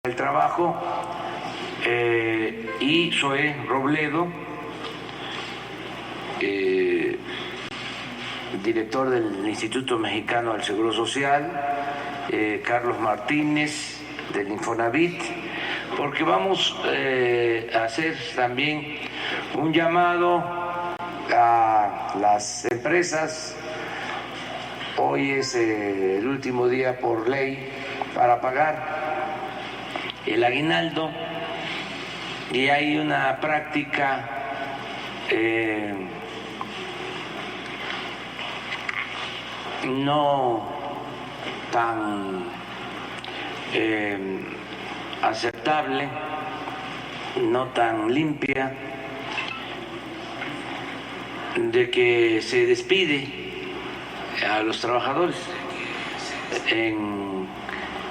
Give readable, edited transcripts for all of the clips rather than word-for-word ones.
del Trabajo y Zoé Robledo, director del Instituto Mexicano del Seguro Social, Carlos Martínez del Infonavit, porque vamos a hacer también un llamado a las empresas. Hoy es el último día por ley para pagar el aguinaldo y hay una práctica no tan aceptable, no tan limpia, de que se despide a los trabajadores en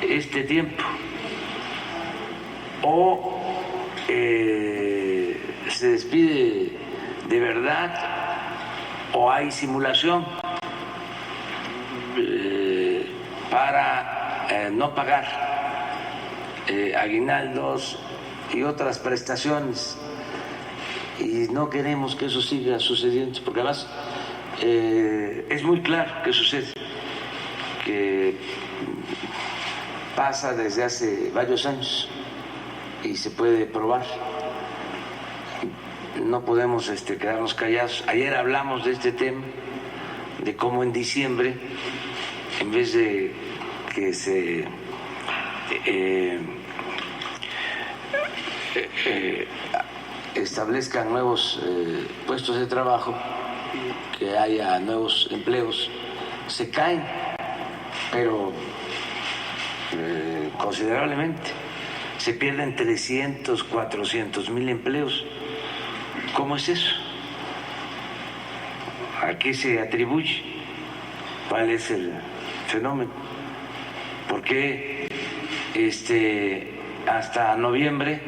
este tiempo o se despide de verdad o hay simulación para no pagar aguinaldos y otras prestaciones, y no queremos que eso siga sucediendo, porque además es muy claro que sucede, que pasa desde hace varios años y se puede probar. No podemos quedarnos callados. Ayer hablamos de este tema, de cómo en diciembre, en vez de que se establezcan nuevos puestos de trabajo, que haya nuevos empleos, se caen, pero considerablemente. Se pierden 300, 400,000 empleos. ¿Cómo es eso? ¿A qué se atribuye? ¿Cuál es el fenómeno? ¿Por qué hasta noviembre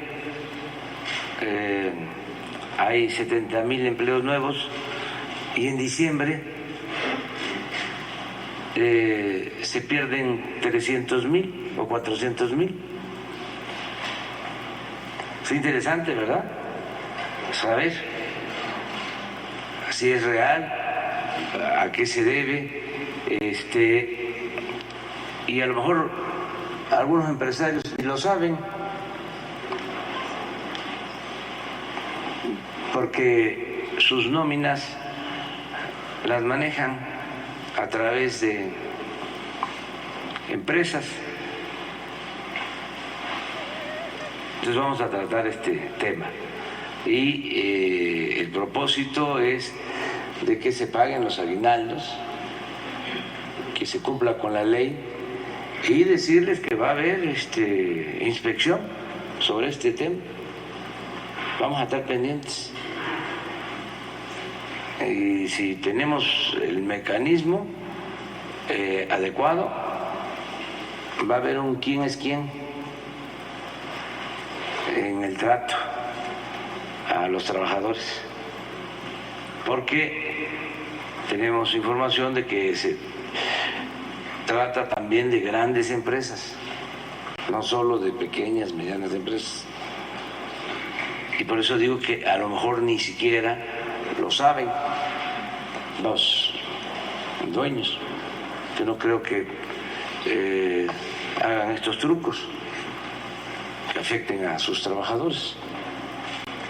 hay 70,000 empleos nuevos y en diciembre se pierden 300,000 o 400,000? Es interesante, ¿verdad? Saber si es real, a qué se debe, y a lo mejor algunos empresarios ni lo saben, porque sus nóminas las manejan a través de empresas. Entonces vamos a tratar este tema y el propósito es de que se paguen los aguinaldos, que se cumpla con la ley y decirles que va a haber inspección sobre este tema. Vamos a estar pendientes y si tenemos el mecanismo adecuado, va a haber un quién es quién en el trato a los trabajadores, porque tenemos información de que se trata también de grandes empresas, no solo de pequeñas, medianas empresas, y por eso digo que a lo mejor ni siquiera lo saben los dueños, que no creo que hagan estos trucos que afecten a sus trabajadores.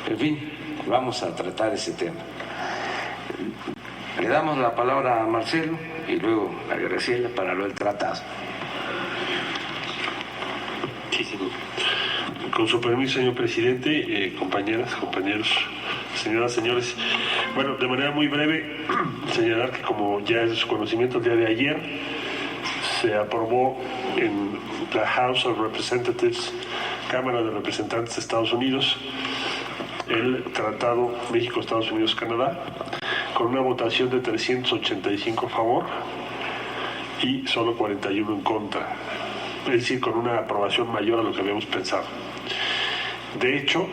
En fin, vamos a tratar ese tema. Le damos la palabra a Marcelo y luego a Graciela para lo del tratado. Sí. Con su permiso, señor presidente, compañeras, compañeros, señoras, señores. Bueno, de manera muy breve, señalar que como ya es de su conocimiento, el día de ayer se aprobó en la House of Representatives, Cámara de Representantes de Estados Unidos, el Tratado México-Estados Unidos-Canadá, con una votación de 385 a favor y solo 41 en contra, es decir, con una aprobación mayor a lo que habíamos pensado. De hecho,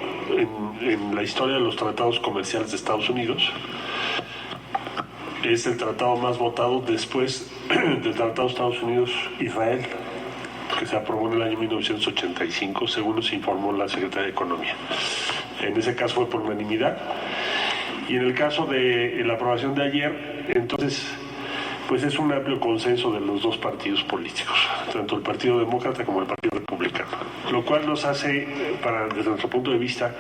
en la historia de los tratados comerciales de Estados Unidos, es el tratado más votado después del Tratado Estados Unidos-Israel, que se aprobó en el año 1985, según nos informó la Secretaría de Economía. En ese caso fue por unanimidad. Y en el caso de la aprobación de ayer, entonces, pues es un amplio consenso de los dos partidos políticos, tanto el Partido Demócrata como el Partido Republicano, lo cual nos hace, desde nuestro punto de vista,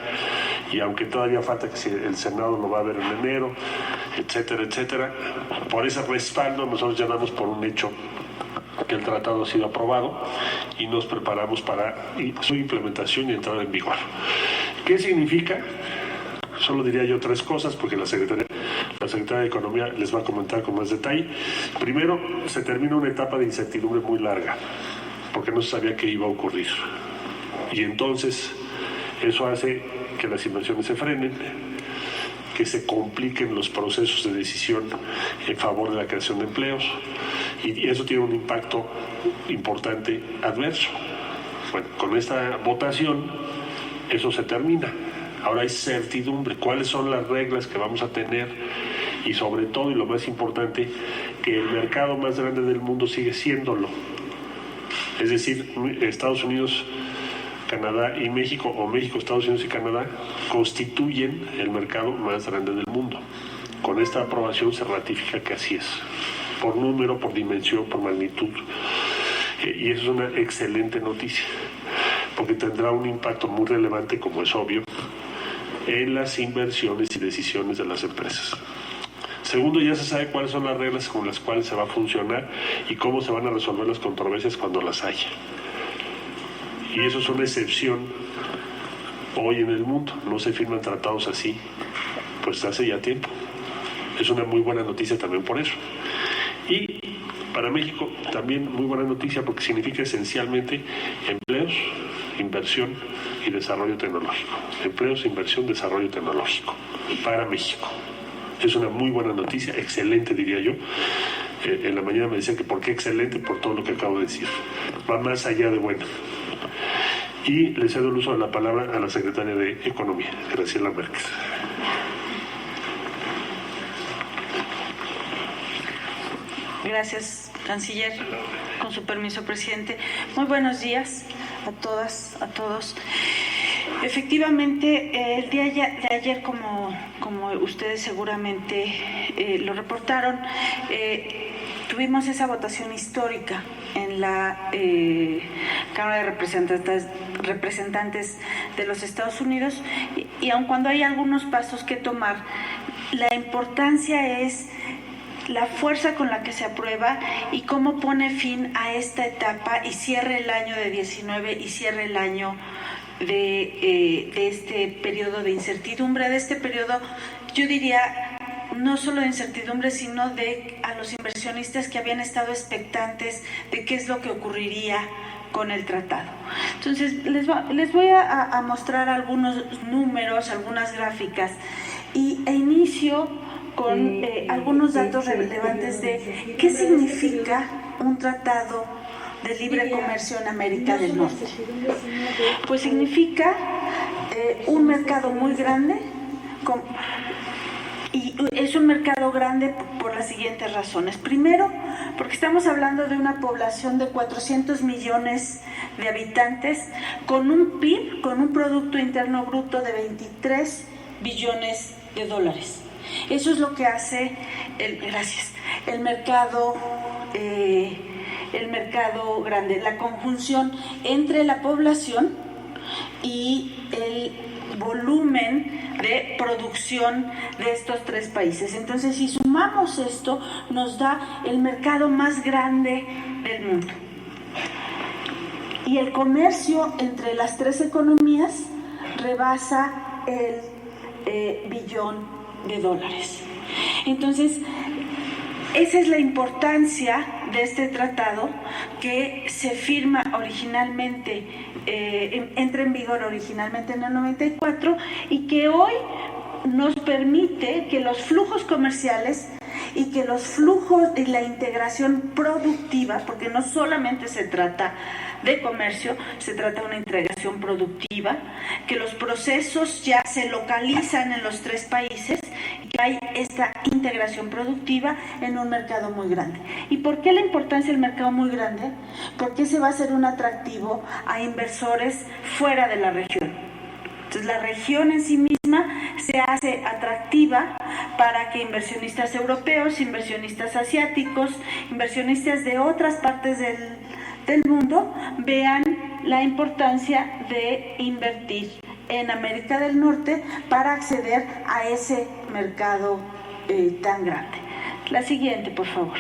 y aunque todavía falta que el Senado lo va a ver en enero, etcétera, etcétera, por ese respaldo nosotros ya damos por un hecho que el tratado ha sido aprobado y nos preparamos para su implementación y entrada en vigor. ¿Qué significa? Solo diría yo tres cosas porque la Secretaría de Economía les va a comentar con más detalle. Primero, se termina una etapa de incertidumbre muy larga porque no se sabía qué iba a ocurrir. Y entonces eso hace que las inversiones se frenen, que se compliquen los procesos de decisión en favor de la creación de empleos, y eso tiene un impacto importante adverso. Bueno, con esta votación eso se termina. Ahora hay certidumbre, cuáles son las reglas que vamos a tener y sobre todo, y lo más importante, que el mercado más grande del mundo sigue siéndolo. Es decir, Estados Unidos, Canadá y México, o México, Estados Unidos y Canadá, constituyen el mercado más grande del mundo. Con esta aprobación se ratifica que así es, por número, por dimensión, por magnitud. Y eso es una excelente noticia, porque tendrá un impacto muy relevante, como es obvio, en las inversiones y decisiones de las empresas. Segundo, ya se sabe cuáles son las reglas con las cuales se va a funcionar y cómo se van a resolver las controversias cuando las haya. Y eso es una excepción hoy en el mundo. No se firman tratados así, pues hace ya tiempo. Es una muy buena noticia también por eso. Y para México también muy buena noticia porque significa esencialmente empleos, inversión y desarrollo tecnológico. Empleos, inversión, desarrollo tecnológico para México. Es una muy buena noticia, excelente diría yo. En la mañana me decían que por qué excelente, por todo lo que acabo de decir. Va más allá de bueno. Y le cedo el uso de la palabra a la secretaria de Economía, Graciela Márquez. Gracias, canciller. Con su permiso, presidente. Muy buenos días a todas, a todos. Efectivamente, el día de ayer, como ustedes seguramente lo reportaron, tuvimos esa votación histórica en la Cámara de Representantes de los Estados Unidos y aun cuando hay algunos pasos que tomar, la importancia es la fuerza con la que se aprueba y cómo pone fin a esta etapa y cierre el año de 19 y cierre el año de este periodo de incertidumbre, de este periodo, yo diría, no solo de incertidumbre, sino a los inversionistas que habían estado expectantes de qué es lo que ocurriría con el tratado. Entonces, les voy a mostrar algunos números, algunas gráficas, e inicio con algunos datos relevantes de qué significa un tratado de libre comercio en América del Norte. Pues significa un mercado muy grande, y es un mercado grande por las siguientes razones. Primero, porque estamos hablando de una población de 400 millones de habitantes con un PIB, con un Producto Interno Bruto de 23 billones de dólares. Eso es lo que hace el mercado grande, la conjunción entre la población y el volumen de producción de estos tres países. Entonces, si sumamos esto, nos da el mercado más grande del mundo. Y el comercio entre las tres economías rebasa el billón de dólares. Entonces, esa es la importancia de este tratado que se firma originalmente, entra en vigor originalmente en el 94 y que hoy nos permite que los flujos comerciales y que los flujos y la integración productiva, porque no solamente se trata de comercio, se trata de una integración productiva, que los procesos ya se localizan en los tres países que hay esta integración productiva en un mercado muy grande. ¿Y por qué la importancia del mercado muy grande? Porque ese va a ser un atractivo a inversores fuera de la región. Entonces la región en sí misma se hace atractiva para que inversionistas europeos, inversionistas asiáticos, inversionistas de otras partes del mundo vean la importancia de invertir en América del Norte para acceder a ese mercado tan grande. La siguiente, por favor.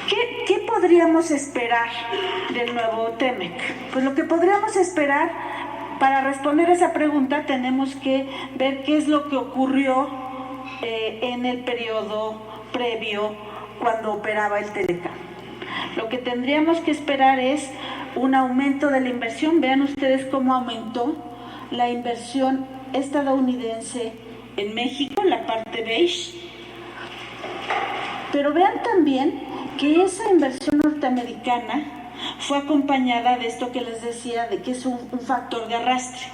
¿Qué podríamos esperar del nuevo TEMEC? Pues lo que podríamos esperar, para responder a esa pregunta, tenemos que ver qué es lo que ocurrió en el periodo previo cuando operaba el Telecam. Lo que tendríamos que esperar es un aumento de la inversión. Vean ustedes cómo aumentó la inversión estadounidense en México, la parte beige. Pero vean también que esa inversión norteamericana fue acompañada de esto que les decía, de que es un factor de arrastre.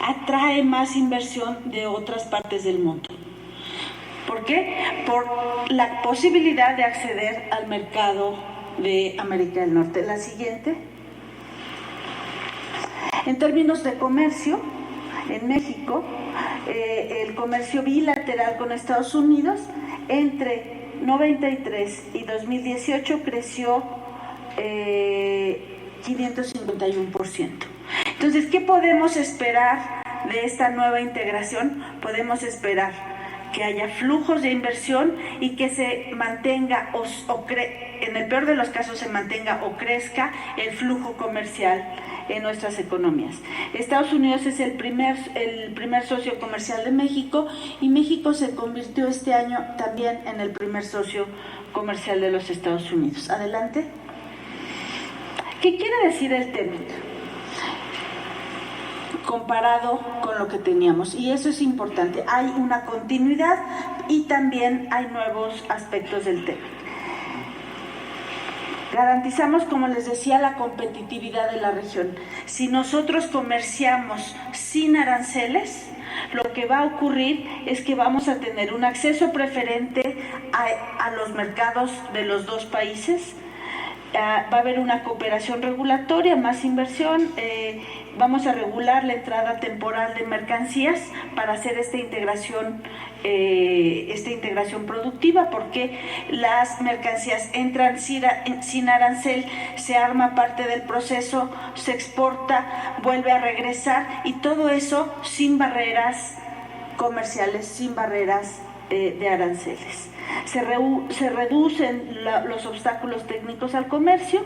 Atrae más inversión de otras partes del mundo. ¿Por qué? Por la posibilidad de acceder al mercado de América del Norte. La siguiente. En términos de comercio, en México, el comercio bilateral con Estados Unidos entre 93 y 2018 creció 551%. Entonces, ¿qué podemos esperar de esta nueva integración? Podemos esperar que haya flujos de inversión y que se mantenga en el peor de los casos se mantenga o crezca el flujo comercial en nuestras economías. Estados Unidos es el primer socio comercial de México, y México se convirtió este año también en el primer socio comercial de los Estados Unidos. Adelante. ¿Qué quiere decir el TEMEC comparado con lo que teníamos? Y eso es importante. Hay una continuidad y también hay nuevos aspectos del TEMEC. Garantizamos, como les decía, la competitividad de la región. Si nosotros comerciamos sin aranceles, lo que va a ocurrir es que vamos a tener un acceso preferente a los mercados de los dos países. Va a haber una cooperación regulatoria, más inversión, vamos a regular la entrada temporal de mercancías para hacer esta integración productiva, porque las mercancías entran sin arancel, se arma parte del proceso, se exporta, vuelve a regresar, y todo eso sin barreras comerciales, sin barreras de aranceles. Se reducen los obstáculos técnicos al comercio.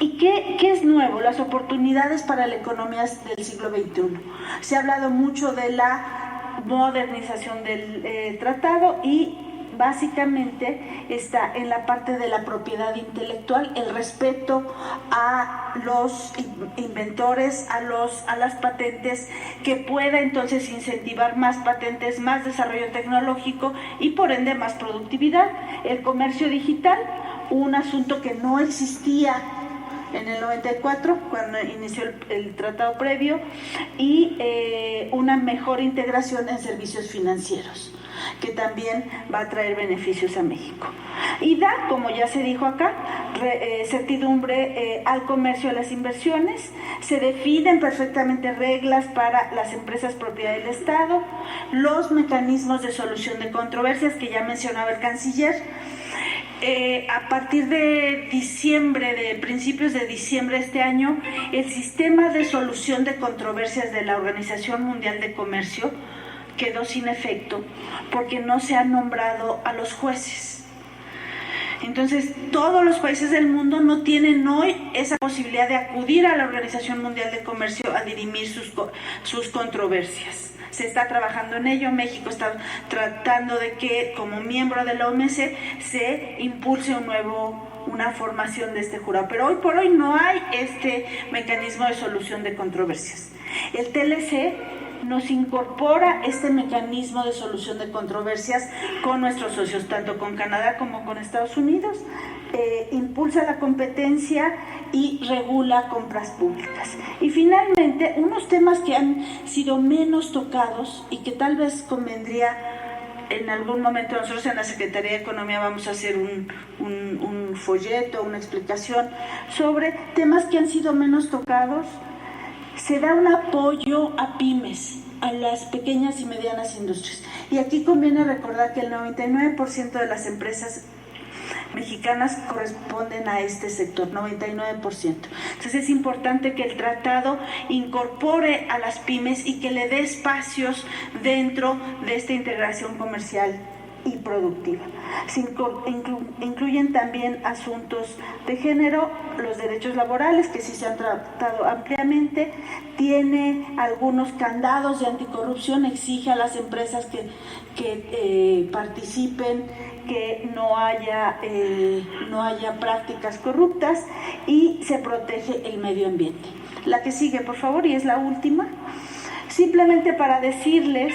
¿Y qué es nuevo? Las oportunidades para la economía del siglo XXI. Se ha hablado mucho de la modernización del tratado, y básicamente está en la parte de la propiedad intelectual, el respeto a los inventores, a las patentes, que pueda entonces incentivar más patentes, más desarrollo tecnológico y por ende más productividad. El comercio digital, un asunto que no existía en el 94, cuando inició el tratado previo, y una mejor integración en servicios financieros, que también va a traer beneficios a México. Y da, como ya se dijo acá, certidumbre al comercio, a las inversiones. Se definen perfectamente reglas para las empresas propiedad del Estado, los mecanismos de solución de controversias que ya mencionaba el canciller. A partir de principios de diciembre de este año, el sistema de solución de controversias de la Organización Mundial de Comercio quedó sin efecto porque no se han nombrado a los jueces. Entonces, todos los países del mundo no tienen hoy esa posibilidad de acudir a la Organización Mundial de Comercio a dirimir sus controversias. Se está trabajando en ello. México está tratando de que, como miembro de la OMC, se impulse una formación de este jurado. Pero hoy por hoy no hay este mecanismo de solución de controversias. El TLC nos incorpora este mecanismo de solución de controversias con nuestros socios, tanto con Canadá como con Estados Unidos. impulsa la competencia y regula compras públicas. Y finalmente, unos temas que han sido menos tocados y que tal vez convendría en algún momento, nosotros en la Secretaría de Economía vamos a hacer un folleto, una explicación sobre temas que han sido menos tocados. Se da un apoyo a pymes, a las pequeñas y medianas industrias. Y aquí conviene recordar que el 99% de las empresas mexicanas corresponden a este sector, 99%. Entonces es importante que el tratado incorpore a las pymes y que le dé espacios dentro de esta integración comercial y productiva. Se incluyen también asuntos de género, los derechos laborales, que sí se han tratado ampliamente, tiene algunos candados de anticorrupción, exige a las empresas que participen, que no haya prácticas corruptas y se protege el medio ambiente. La que sigue, por favor, y es la última, simplemente para decirles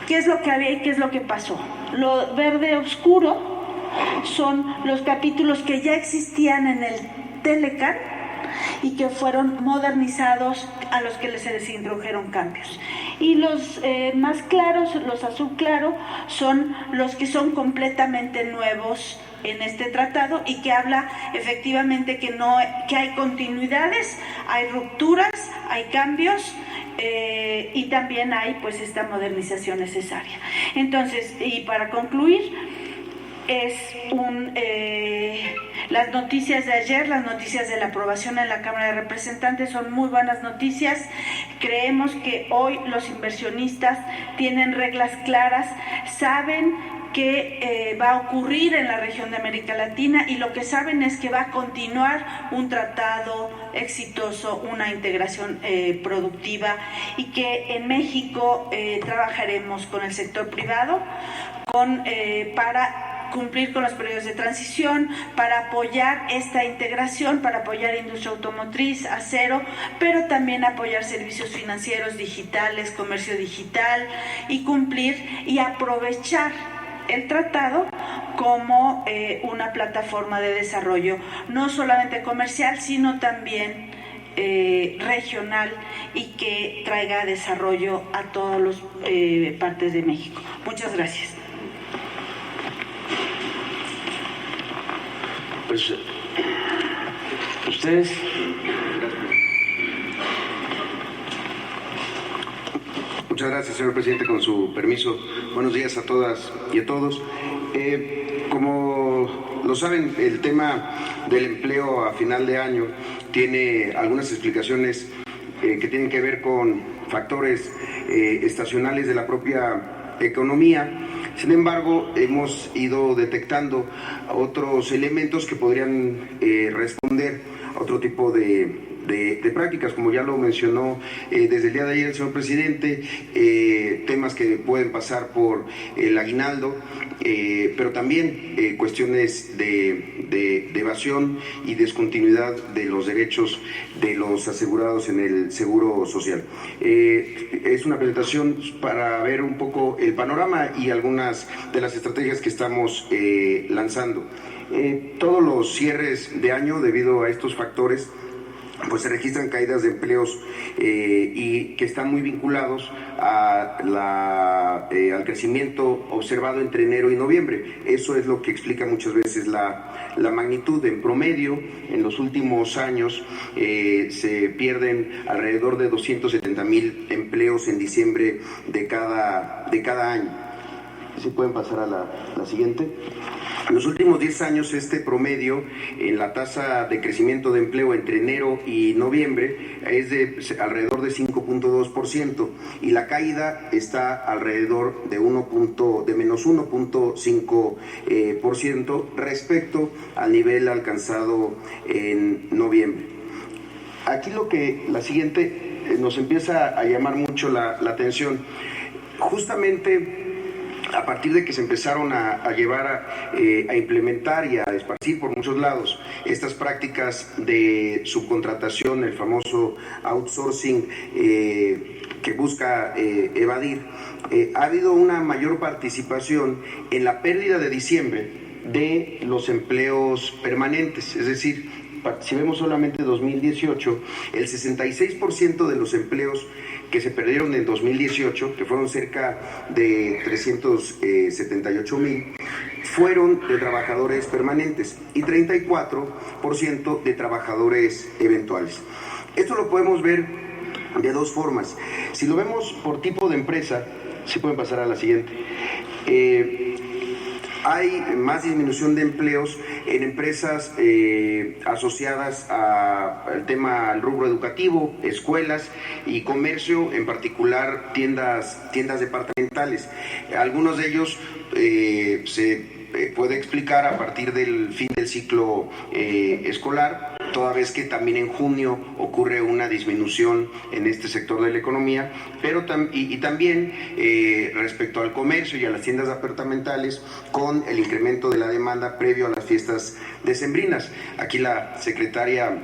qué es lo que había y qué es lo que pasó. Lo verde oscuro son los capítulos que ya existían en el Telecan y que fueron modernizados, a los que se les introdujeron cambios. Y los más claros, los azul claro, son los que son completamente nuevos en este tratado y que habla efectivamente que hay continuidades, hay rupturas, hay cambios, y también hay pues esta modernización necesaria. Entonces, y para concluir, las noticias de ayer, las noticias de la aprobación en la Cámara de Representantes son muy buenas noticias. Creemos que hoy los inversionistas tienen reglas claras, saben qué va a ocurrir en la región de América Latina, y lo que saben es que va a continuar un tratado exitoso, una integración productiva, y que en México trabajaremos con el sector privado para cumplir con los periodos de transición, para apoyar esta integración, para apoyar industria automotriz, acero, pero también apoyar servicios financieros digitales, comercio digital, y cumplir y aprovechar el tratado como una plataforma de desarrollo, no solamente comercial, sino también regional, y que traiga desarrollo a todas las partes de México. Muchas gracias. Pues ustedes. Muchas gracias, señor presidente. Con su permiso, buenos días a todas y a todos. Como lo saben, el tema del empleo a final de año tiene algunas explicaciones que tienen que ver con factores estacionales de la propia economía. Sin embargo, hemos ido detectando otros elementos que podrían responder a otro tipo de prácticas, como ya lo mencionó desde el día de ayer el señor presidente, temas que pueden pasar por el aguinaldo, pero también cuestiones de evasión y discontinuidad de los derechos de los asegurados en el Seguro Social. Es una presentación para ver un poco el panorama y algunas de las estrategias que estamos lanzando. Todos los cierres de año, debido a estos factores, pues se registran caídas de empleos y que están muy vinculados al crecimiento observado entre enero y noviembre. Eso es lo que explica muchas veces la magnitud. En promedio, en los últimos años se pierden alrededor de 270,000 empleos en diciembre de cada año. ¿Sí pueden pasar a la siguiente? En los últimos 10 años, este promedio en la tasa de crecimiento de empleo entre enero y noviembre es de alrededor de 5.2%, y la caída está alrededor de menos 1.5% respecto al nivel alcanzado en noviembre. Aquí la siguiente nos empieza a llamar mucho la atención. Justamente a partir de que se empezaron a llevar a implementar y a esparcir por muchos lados estas prácticas de subcontratación, el famoso outsourcing que busca evadir, ha habido una mayor participación en la pérdida de diciembre de los empleos permanentes, es decir, si vemos solamente 2018, el 66% de los empleos que se perdieron en 2018, que fueron cerca de 378,000, fueron de trabajadores permanentes y 34% de trabajadores eventuales. Esto lo podemos ver de dos formas. Si lo vemos por tipo de empresa, si pueden pasar a la siguiente, hay más disminución de empleos en empresas asociadas al tema, al rubro educativo, escuelas y comercio, en particular tiendas departamentales. Algunos de ellos se puede explicar a partir del fin del ciclo escolar, toda vez que también en junio ocurre una disminución en este sector de la economía, pero también respecto al comercio y a las tiendas departamentales, con el incremento de la demanda previo a las fiestas decembrinas. Aquí la secretaria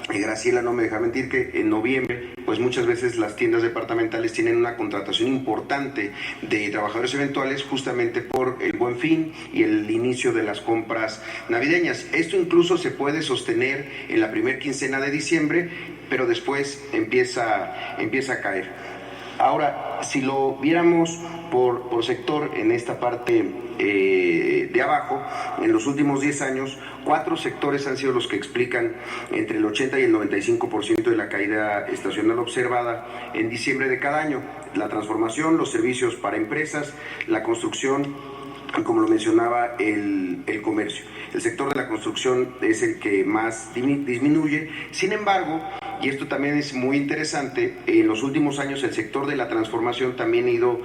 Graciela no me deja mentir que en noviembre, pues muchas veces las tiendas departamentales tienen una contratación importante de trabajadores eventuales justamente por el Buen Fin y el inicio de las compras navideñas. Esto incluso se puede sostener en la primera quincena de diciembre, pero después empieza a caer. Ahora, si lo viéramos por sector en esta parte de abajo, en los últimos 10 años, 4 sectores han sido los que explican entre el 80 y el 95% de la caída estacional observada en diciembre de cada año: la transformación, los servicios para empresas, la construcción y, como lo mencionaba, el comercio. El sector de la construcción es el que más disminuye. Sin embargo, y esto también es muy interesante, en los últimos años el sector de la transformación también ha ido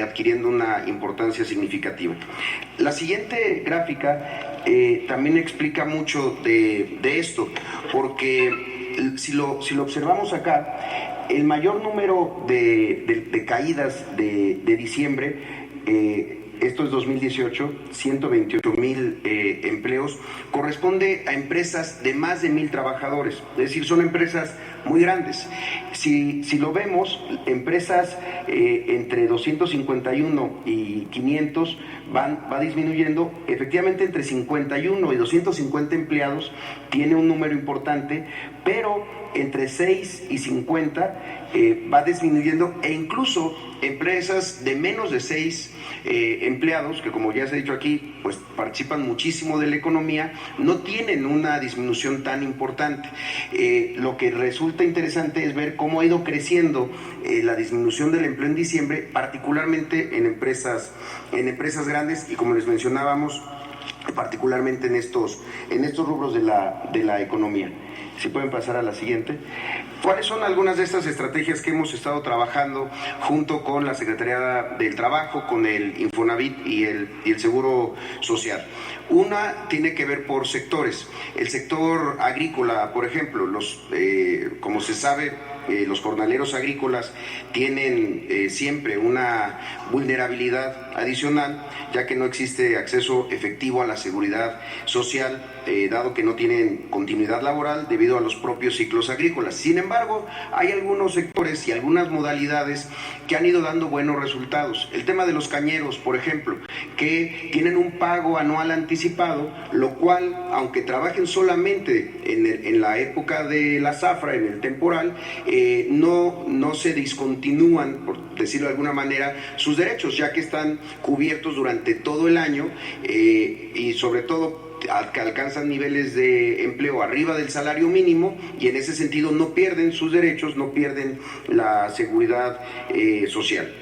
adquiriendo una importancia significativa. La siguiente gráfica también explica mucho de esto, porque si lo observamos acá, el mayor número de caídas de diciembre, esto es 2018, 128,000 empleos, corresponde a empresas de más de 1,000 trabajadores, es decir, son empresas muy grandes. Si lo vemos, empresas entre 251 y 500 va disminuyendo. Efectivamente, entre 51 y 250 empleados tiene un número importante, pero entre 6 y 50 va disminuyendo, e incluso empresas de menos de 6 empleados, que como ya se ha dicho aquí, pues participan muchísimo de la economía, no tienen una disminución tan importante. Lo que resulta interesante es ver cómo ha ido creciendo la disminución del empleo en diciembre, particularmente en empresas grandes, y como les mencionábamos, particularmente en estos rubros de la economía. Si pueden pasar a la siguiente. ¿Cuáles son algunas de estas estrategias que hemos estado trabajando junto con la Secretaría del Trabajo, con el Infonavit y el Seguro Social? Una tiene que ver por sectores. El sector agrícola, por ejemplo, como se sabe, los jornaleros agrícolas tienen siempre una vulnerabilidad adicional, ya que no existe acceso efectivo a la seguridad social, dado que no tienen continuidad laboral debido a los propios ciclos agrícolas. Sin embargo, hay algunos sectores y algunas modalidades que han ido dando buenos resultados. El tema de los cañeros, por ejemplo, que tienen un pago anual anticipado, lo cual, aunque trabajen solamente en la época de la zafra, en el temporal, no se discontinúan, por decirlo de alguna manera, sus derechos, ya que están cubiertos durante todo el año, y sobre todo que alcanzan niveles de empleo arriba del salario mínimo, y en ese sentido no pierden sus derechos, no pierden la seguridad social.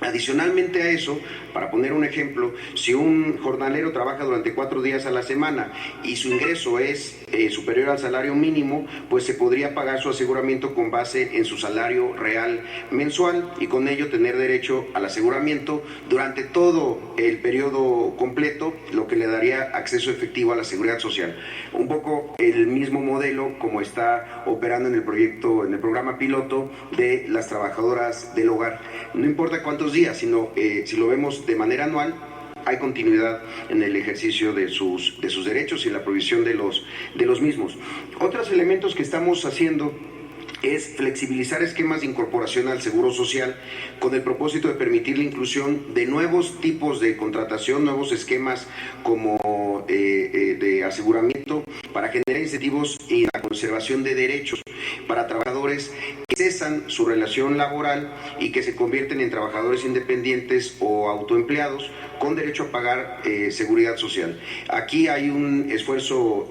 Adicionalmente a eso, para poner un ejemplo, si un jornalero trabaja durante 4 días a la semana y su ingreso es superior al salario mínimo, pues se podría pagar su aseguramiento con base en su salario real mensual, y con ello tener derecho al aseguramiento durante todo el periodo completo, lo que le daría acceso efectivo a la seguridad social. Un poco el mismo modelo como está operando en el programa piloto de las trabajadoras del hogar. No importa cuántos días, sino si lo vemos de manera anual, hay continuidad en el ejercicio de sus derechos y la provisión de los mismos. Otros elementos que estamos haciendo es flexibilizar esquemas de incorporación al Seguro Social con el propósito de permitir la inclusión de nuevos tipos de contratación, nuevos esquemas como como de aseguramiento para generar incentivos y la conservación de derechos para trabajadores que cesan su relación laboral y que se convierten en trabajadores independientes o autoempleados con derecho a pagar seguridad social. Aquí hay un esfuerzo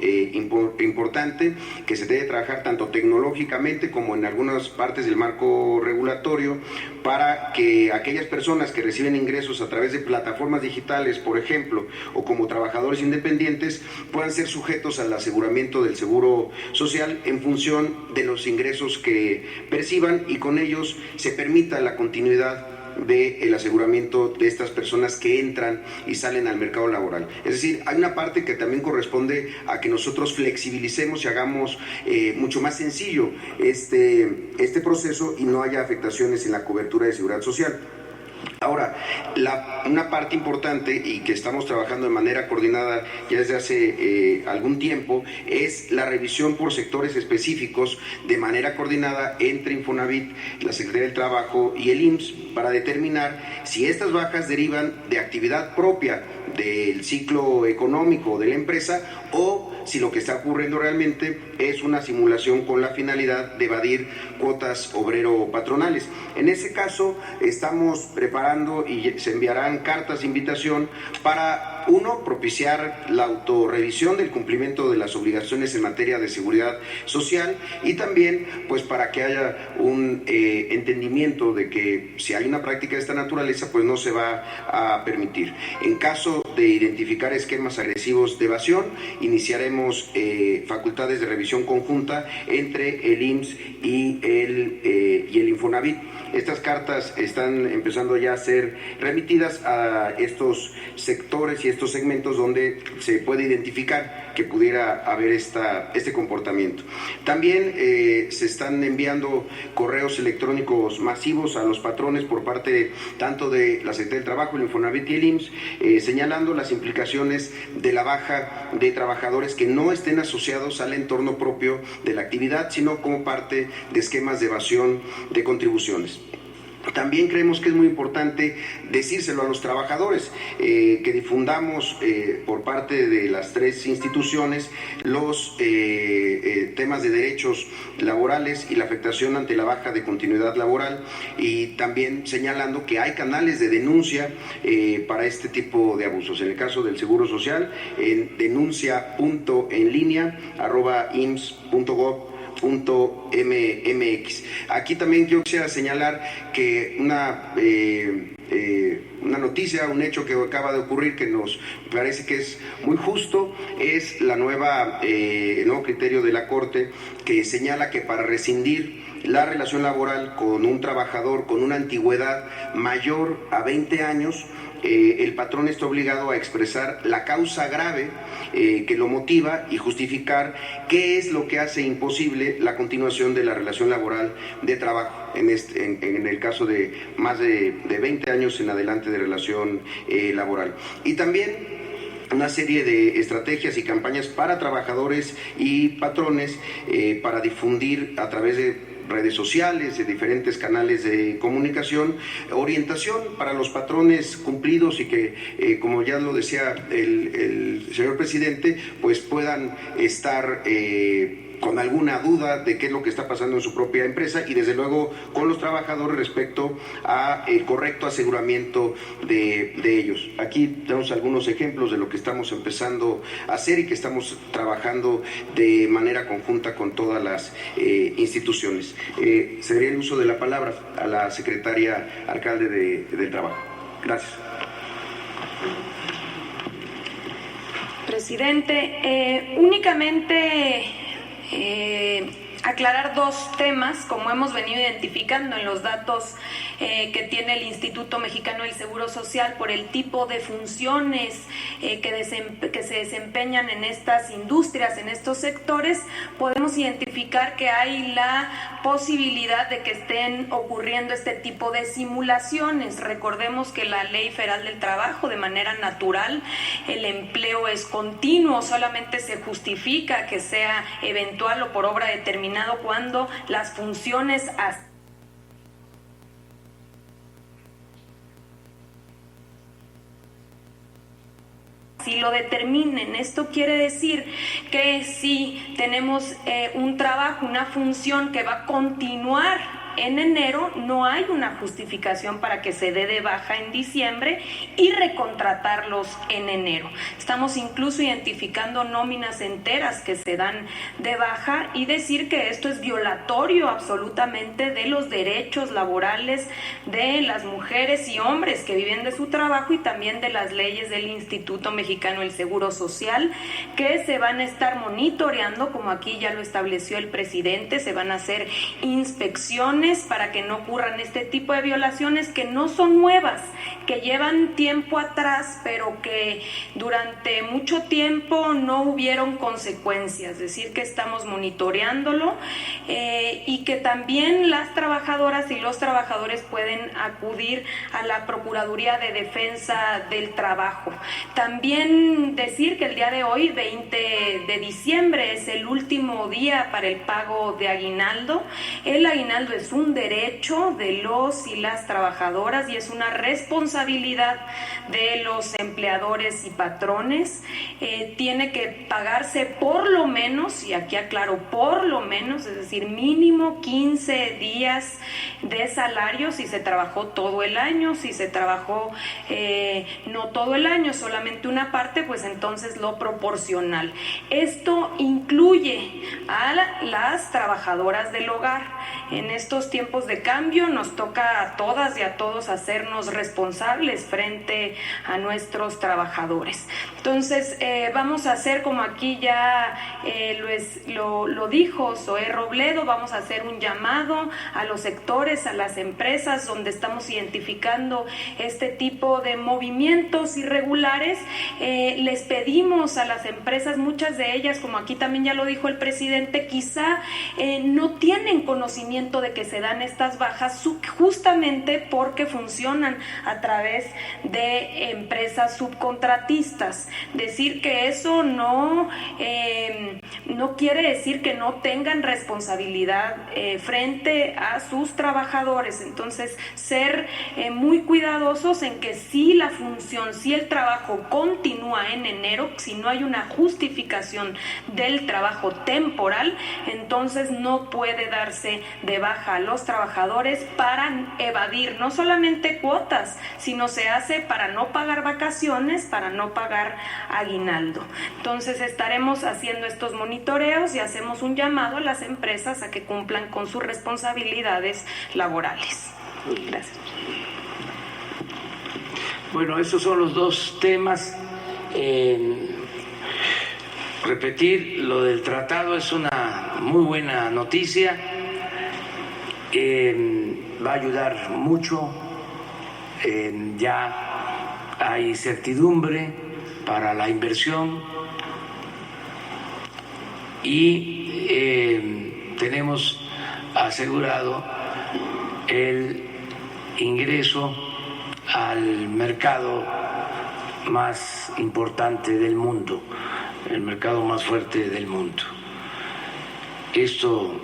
importante que se debe trabajar tanto tecnológicamente como en algunas partes del marco regulatorio para que aquellas personas que reciben ingresos a través de plataformas digitales, por ejemplo, o como trabajadores independientes, puedan ser sujetos al aseguramiento del seguro social en función de los ingresos que perciban y con ellos se permita la continuidad del aseguramiento de estas personas que entran y salen al mercado laboral. Es decir, hay una parte que también corresponde a que nosotros flexibilicemos y hagamos mucho más sencillo este proceso y no haya afectaciones en la cobertura de seguridad social. Ahora, una parte importante y que estamos trabajando de manera coordinada ya desde hace algún tiempo es la revisión por sectores específicos de manera coordinada entre Infonavit, la Secretaría del Trabajo y el IMSS para determinar si estas bajas derivan de actividad propia del ciclo económico de la empresa o si lo que está ocurriendo realmente es una simulación con la finalidad de evadir cuotas obrero-patronales. En ese caso, estamos preparando y se enviarán cartas de invitación para, uno, propiciar la autorrevisión del cumplimiento de las obligaciones en materia de seguridad social y también, pues, para que haya un entendimiento de que si hay una práctica de esta naturaleza, pues no se va a permitir. En caso de identificar esquemas agresivos de evasión, iniciaremos facultades de revisión conjunta entre el IMSS y el Infonavit. Estas cartas están empezando ya a ser remitidas a estos sectores y estos segmentos donde se puede identificar que pudiera haber este comportamiento. También se están enviando correos electrónicos masivos a los patrones por parte tanto de la Secretaría del Trabajo, el Infonavit y el IMSS, señalando las implicaciones de la baja de trabajadores que no estén asociados al entorno propio de la actividad, sino como parte de esquemas de evasión de contribuciones. También creemos que es muy importante decírselo a los trabajadores, que difundamos por parte de las tres instituciones los temas de derechos laborales y la afectación ante la baja de continuidad laboral y también señalando que hay canales de denuncia para este tipo de abusos. En el caso del Seguro Social, en denuncia.enlinea@ims.gov.mx. Aquí también yo quisiera señalar que una noticia, un hecho que acaba de ocurrir que nos parece que es muy justo, es el nuevo criterio de la Corte que señala que para rescindir la relación laboral con un trabajador con una antigüedad mayor a 20 años, el patrón está obligado a expresar la causa grave que lo motiva y justificar qué es lo que hace imposible la continuación de la relación laboral de trabajo, en el caso de más de 20 años en adelante de relación laboral. Y también una serie de estrategias y campañas para trabajadores y patrones para difundir a través de redes sociales, de diferentes canales de comunicación, orientación para los patrones cumplidos y que, como ya lo decía el señor presidente, pues puedan estar con alguna duda de qué es lo que está pasando en su propia empresa y desde luego con los trabajadores respecto a el correcto aseguramiento de ellos. Aquí tenemos algunos ejemplos de lo que estamos empezando a hacer y que estamos trabajando de manera conjunta con todas las instituciones. Cedería el uso de la palabra a la secretaria alcalde del Trabajo. Gracias. Presidente, únicamente aclarar dos temas, como hemos venido identificando en los datos que tiene el Instituto Mexicano del Seguro Social por el tipo de funciones que se desempeñan en estas industrias, en estos sectores, podemos identificar que hay la posibilidad de que estén ocurriendo este tipo de simulaciones. Recordemos que la Ley Federal del Trabajo, de manera natural, el empleo es continuo, solamente se justifica que sea eventual o por obra determinada cuando las funciones así lo determinen. Esto quiere decir que si tenemos un trabajo, una función que va a continuar en enero, no hay una justificación para que se dé de baja en diciembre y recontratarlos en enero. Estamos incluso identificando nóminas enteras que se dan de baja y decir que esto es violatorio absolutamente de los derechos laborales de las mujeres y hombres que viven de su trabajo y también de las leyes del Instituto Mexicano del Seguro Social, que se van a estar monitoreando, como aquí ya lo estableció el presidente. Se van a hacer inspecciones para que no ocurran este tipo de violaciones que no son nuevas, que llevan tiempo atrás, pero que durante mucho tiempo no hubieron consecuencias. Es decir, que estamos monitoreándolo y que también las trabajadoras y los trabajadores pueden acudir a la Procuraduría de Defensa del Trabajo. También decir que el día de hoy, 20 de diciembre, es el último día para el pago de aguinaldo. El aguinaldo es un derecho de los y las trabajadoras y es una responsabilidad de los empleadores y patrones. Tiene que pagarse por lo menos, y aquí aclaro, por lo menos, es decir, mínimo 15 días de salario si se trabajó todo el año. Si se trabajó no todo el año, solamente una parte, pues entonces lo proporcional. Esto incluye a las trabajadoras del hogar. En estos tiempos de cambio nos toca a todas y a todos hacernos responsables frente a nuestros trabajadores. Entonces vamos a hacer, como aquí ya lo dijo Zoé Robledo, vamos a hacer un llamado a los sectores, a las empresas donde estamos identificando este tipo de movimientos irregulares. Les pedimos a las empresas, muchas de ellas, como aquí también ya lo dijo el presidente, quizá no tienen conocimiento de que se dan estas bajas justamente porque funcionan a través de empresas subcontratistas. Decir que eso no quiere decir que no tengan responsabilidad frente a sus trabajadores. Entonces, ser muy cuidadosos en que si la función, si el trabajo continúa en enero, si no hay una justificación del trabajo temporal, entonces no puede darse de baja a los trabajadores para evadir no solamente cuotas, sino se hace para no pagar vacaciones, para no pagar aguinaldo. Entonces estaremos haciendo estos monitoreos y hacemos un llamado a las empresas a que cumplan con sus responsabilidades laborales. Gracias. Bueno, estos son los dos temas. Repetir lo del tratado es una muy buena noticia. Va a ayudar mucho. Ya hay certidumbre para la inversión y tenemos asegurado el ingreso al mercado más importante del mundo, el mercado más fuerte del mundo. Esto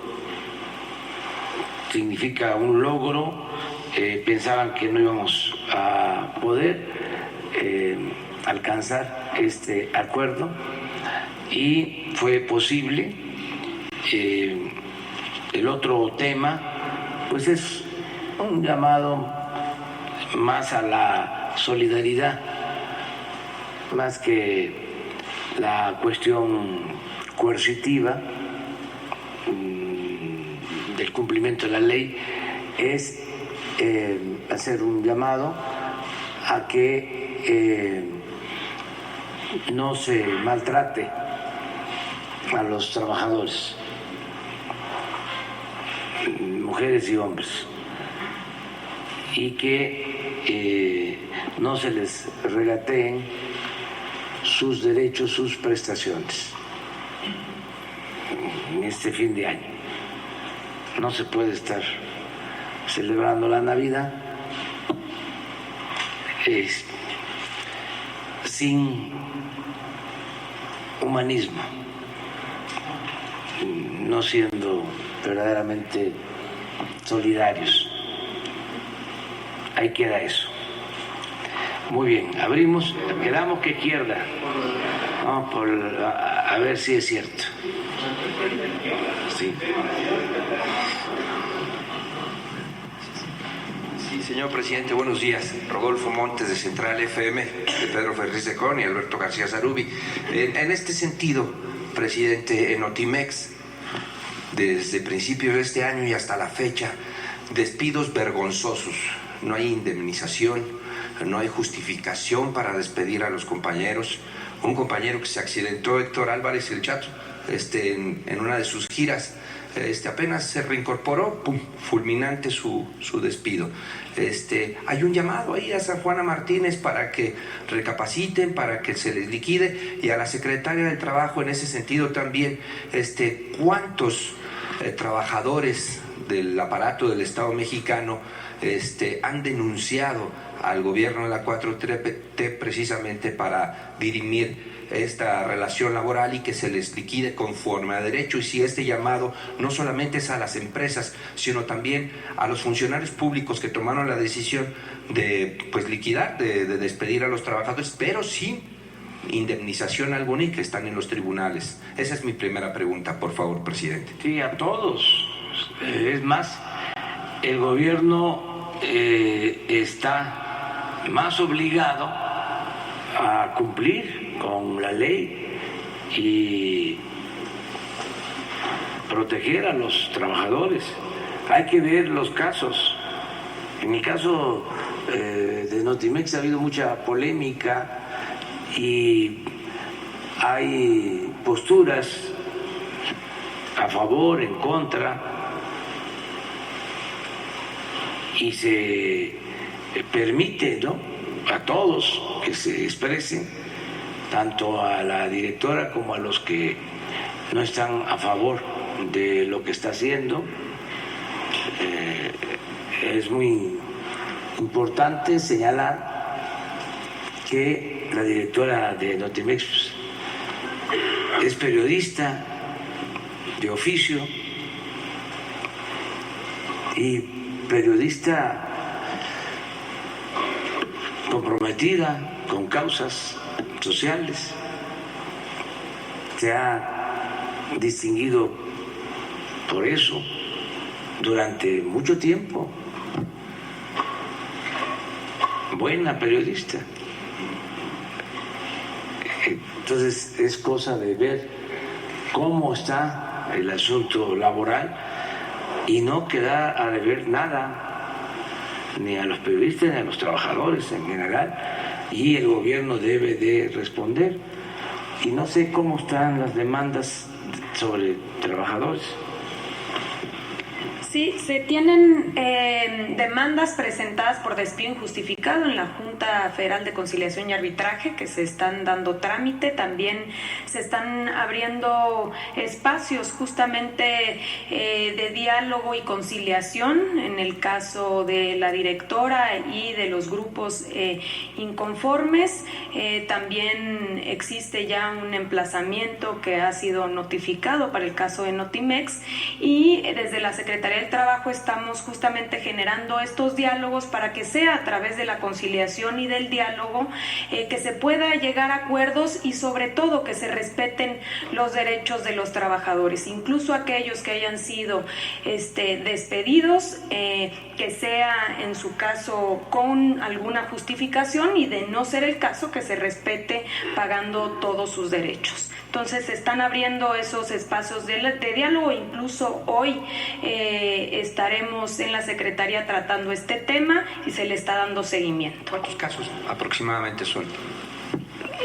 significa un logro. Pensaban que no íbamos a poder alcanzar este acuerdo y fue posible. El otro tema, pues, es un llamado más a la solidaridad, más que la cuestión coercitiva del cumplimiento de la ley, es hacer un llamado a que no se maltrate a los trabajadores, mujeres y hombres, y que no se les regateen sus derechos, sus prestaciones en este fin de año. No se puede estar celebrando la Navidad sin humanismo, no siendo verdaderamente solidarios. Ahí queda eso. Muy bien, abrimos, quedamos que izquierda. Vamos a ver si es cierto. Sí. Sí, señor presidente, buenos días. Rodolfo Montes de Central FM, de Pedro Ferriz de Con y Alberto García Zarubi. En este sentido, presidente, en Notimex, desde principios de este año y hasta la fecha, despidos vergonzosos. No hay indemnización, no hay justificación para despedir a los compañeros. Un compañero que se accidentó, Héctor Álvarez el Chato, en una de sus giras, apenas se reincorporó, ¡pum!, fulminante su despido. Hay un llamado ahí a San Juana Martínez para que recapaciten, para que se les liquide, y a la secretaria del Trabajo en ese sentido también, ¿cuántos trabajadores del aparato del Estado mexicano han denunciado al gobierno de la 4T precisamente para dirimir esta relación laboral y que se les liquide conforme a derecho? Y si este llamado no solamente es a las empresas, sino también a los funcionarios públicos que tomaron la decisión de liquidar, de despedir a los trabajadores, pero sin indemnización alguna y que están en los tribunales. Esa es mi primera pregunta, por favor, presidente. Sí, a todos. Es más, el gobierno está más obligado a cumplir con la ley y proteger a los trabajadores. Hay que ver los casos. En el caso de Notimex ha habido mucha polémica y hay posturas a favor, en contra, y se permite, ¿no?, a todos que se expresen, tanto a la directora como a los que no están a favor de lo que está haciendo. Es muy importante señalar que la directora de Notimex es periodista de oficio y periodista comprometida con causas sociales. Se ha distinguido por eso durante mucho tiempo. Buena periodista. Entonces es cosa de ver cómo está el asunto laboral y no quedar a deber nada ni a los periodistas ni a los trabajadores en general, y el gobierno debe de responder. Y no sé cómo están las demandas sobre trabajadores. Sí, se tienen demandas presentadas por despido injustificado en la Junta Federal de Conciliación y Arbitraje que se están dando trámite. También se están abriendo espacios justamente de diálogo y conciliación en el caso de la directora y de los grupos inconformes. También existe ya un emplazamiento que ha sido notificado para el caso de Notimex, y desde la Secretaría del Trabajo estamos justamente generando estos diálogos para que sea a través de la conciliación y del diálogo que se pueda llegar a acuerdos, y sobre todo que se respeten los derechos de los trabajadores, incluso aquellos que hayan sido despedidos, que sea en su caso con alguna justificación, y de no ser el caso que se respete pagando todos sus derechos. Entonces se están abriendo esos espacios de diálogo. Incluso hoy estaremos en la Secretaría tratando este tema y se le está dando seguimiento. ¿Cuántos casos aproximadamente son?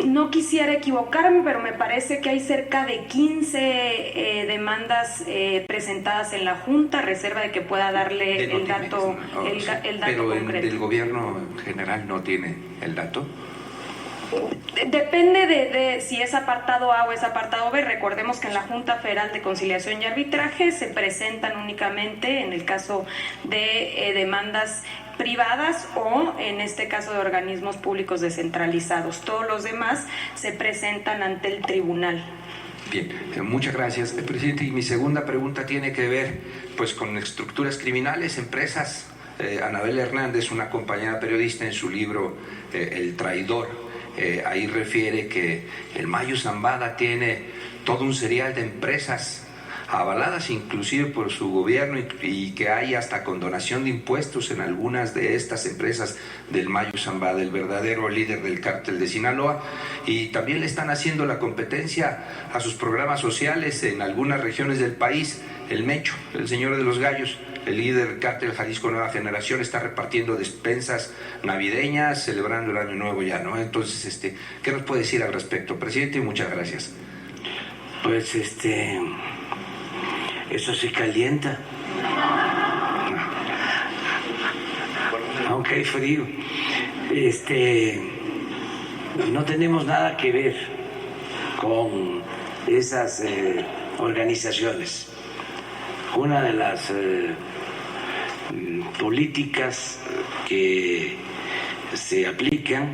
No quisiera equivocarme, pero me parece que hay cerca de 15 demandas presentadas en la Junta, a reserva de que pueda darle el dato, ¿no? el dato pero concreto. ¿El gobierno en general no tiene el dato? Depende de si es apartado A o es apartado B. Recordemos que en la Junta Federal de Conciliación y Arbitraje se presentan únicamente en el caso de demandas privadas o en este caso de organismos públicos descentralizados. Todos los demás se presentan ante el tribunal. Bien, muchas gracias, presidente. Y mi segunda pregunta tiene que ver pues con estructuras criminales, empresas Anabel Hernández, una compañera periodista, en su libro El Traidor, ahí refiere que el Mayo Zambada tiene todo un serial de empresas avaladas inclusive por su gobierno y que hay hasta condonación de impuestos en algunas de estas empresas del Mayo Zambada, el verdadero líder del cártel de Sinaloa, y también le están haciendo la competencia a sus programas sociales en algunas regiones del país. El Mecho, el señor de los gallos, el líder del cártel Jalisco Nueva Generación, está repartiendo despensas navideñas, celebrando el Año Nuevo ya, ¿no? Entonces, ¿qué nos puede decir al respecto, presidente? Muchas gracias. Pues eso se calienta, aunque hay frío. No tenemos nada que ver con esas organizaciones. Una de las políticas que se aplican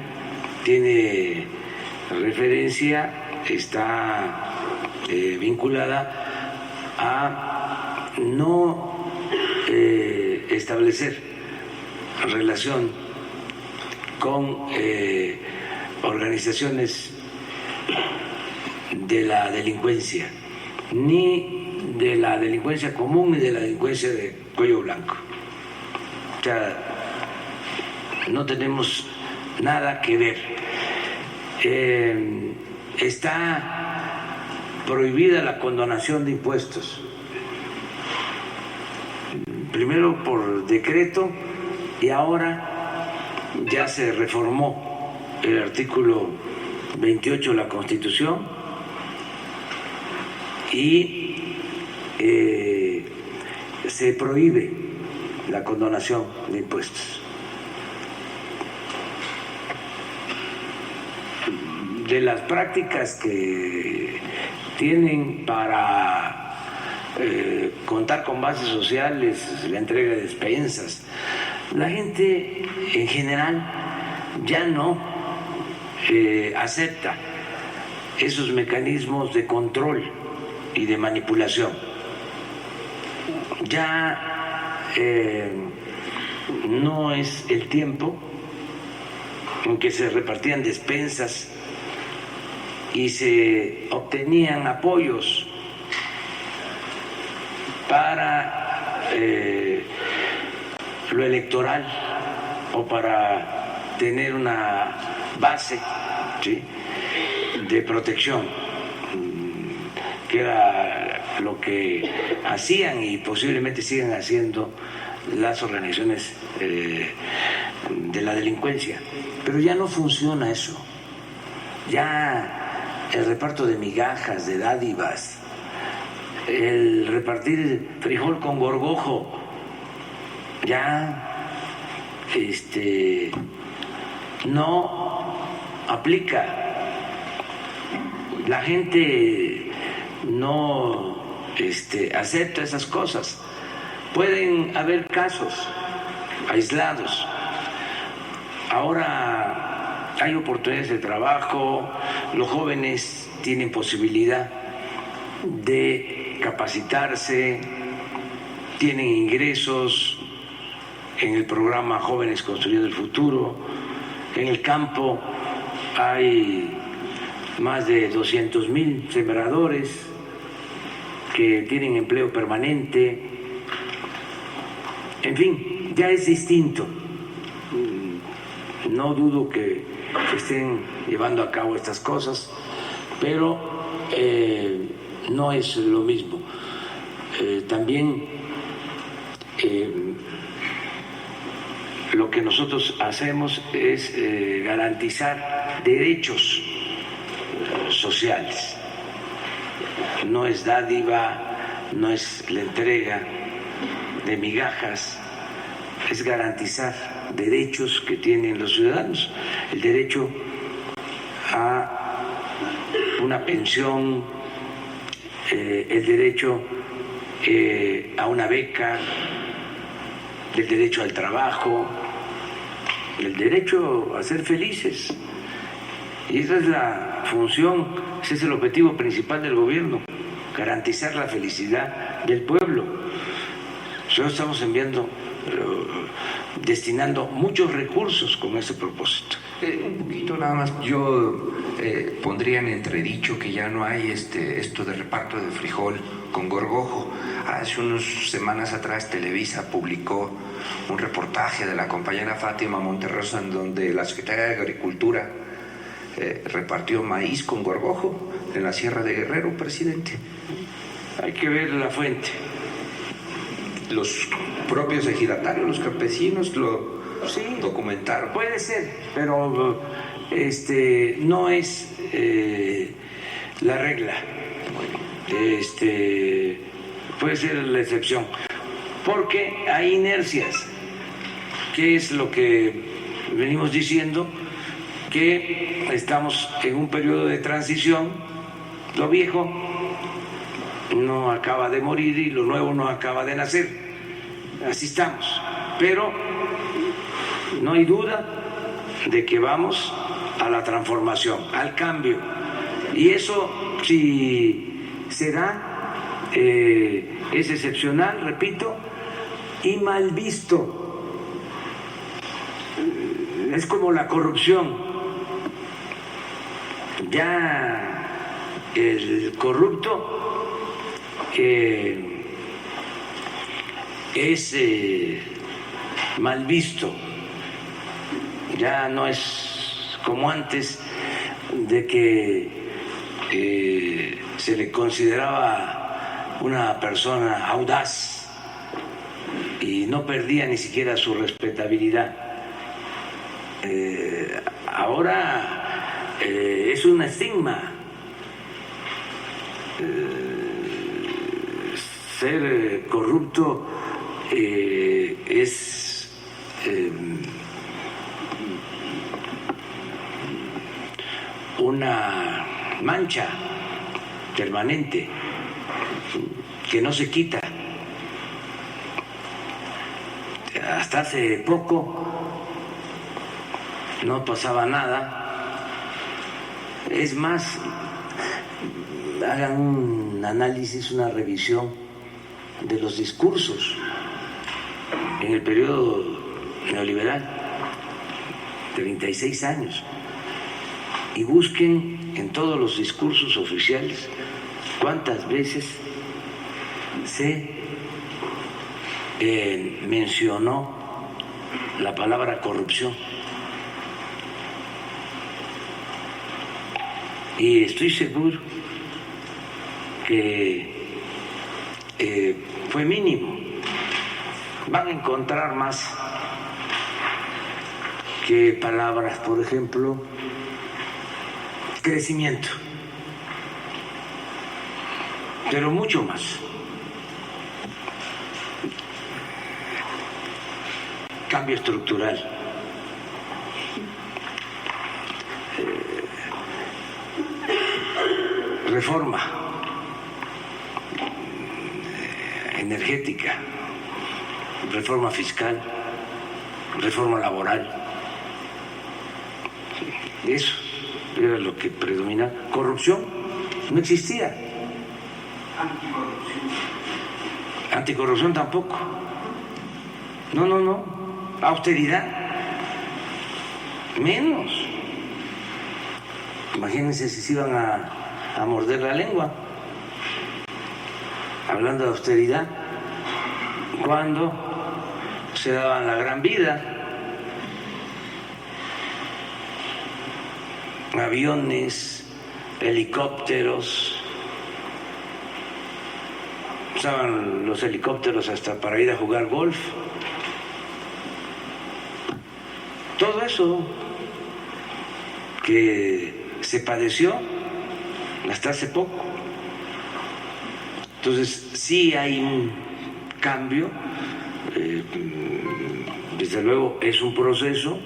tiene referencia, está vinculada a no establecer relación con organizaciones de la delincuencia, ni de la delincuencia común ni de la delincuencia de cuello blanco. O sea, no tenemos nada que ver. Está prohibida la condonación de impuestos, primero por decreto y ahora ya se reformó el artículo 28 de la Constitución y se prohíbe la condonación de impuestos. De las prácticas que tienen para contar con bases sociales, la entrega de despensas, la gente en general ya no acepta esos mecanismos de control y de manipulación. Ya no es el tiempo en que se repartían despensas y se obtenían apoyos para lo electoral o para tener una base, ¿sí?, de protección, que era lo que hacían y posiblemente sigan haciendo las organizaciones de la delincuencia. Pero ya no funciona eso. Ya el reparto de migajas, de dádivas, el repartir frijol con gorgojo, ya no aplica. La gente no acepta esas cosas. Pueden haber casos aislados. Ahora hay oportunidades de trabajo, los jóvenes tienen posibilidad de capacitarse, tienen ingresos en el programa Jóvenes Construyendo el Futuro. En el campo hay más de 200,000 sembradores que tienen empleo permanente. En fin, ya es distinto. No dudo que se estén llevando a cabo estas cosas, pero no es lo mismo. También lo que nosotros hacemos es garantizar derechos sociales. No es dádiva, no es la entrega de migajas, es garantizar derechos que tienen los ciudadanos, el derecho a una pensión, el derecho a una beca, el derecho al trabajo, el derecho a ser felices. Y esa es la función, ese es el objetivo principal del gobierno, garantizar la felicidad del pueblo. Nosotros estamos enviando destinando muchos recursos con ese propósito. Un poquito nada más, yo pondría en entredicho que ya no hay esto de reparto de frijol con gorgojo. Hace unas semanas atrás Televisa publicó un reportaje de la compañera Fátima Monterrosa en donde la Secretaría de Agricultura repartió maíz con gorgojo en la Sierra de Guerrero, presidente. Hay que ver la fuente. Los propios ejidatarios, los campesinos lo documentaron. Puede ser, pero no es la regla. Puede ser la excepción, porque hay inercias, que es lo que venimos diciendo, que estamos en un periodo de transición. Lo viejo no acaba de morir y lo nuevo no acaba de nacer. Así estamos, pero no hay duda de que vamos a la transformación, al cambio, y eso, si se da, es excepcional, repito, y mal visto. Es como la corrupción. Ya el corrupto es mal visto. Ya no es como antes, de que se le consideraba una persona audaz y no perdía ni siquiera su respetabilidad. Ahora es un estigma ser corrupto, es una mancha permanente que no se quita. Hasta hace poco no pasaba nada. Es más, hagan un análisis, una revisión de los discursos en el periodo neoliberal, 36 años, y busquen en todos los discursos oficiales cuántas veces se mencionó la palabra corrupción. Y estoy seguro que fue mínimo. Van a encontrar más que palabras, por ejemplo, crecimiento, pero mucho más. Cambio estructural. Reforma energética, reforma fiscal, reforma laboral. Eso era lo que predomina. Corrupción no existía. Anticorrupción tampoco. No. Austeridad menos. Imagínense si se iban a morder la lengua hablando de austeridad, cuando se daban la gran vida, aviones, helicópteros, usaban los helicópteros hasta para ir a jugar golf. Todo eso que se padeció hasta hace poco. Entonces sí hay un cambio, desde luego es un proceso,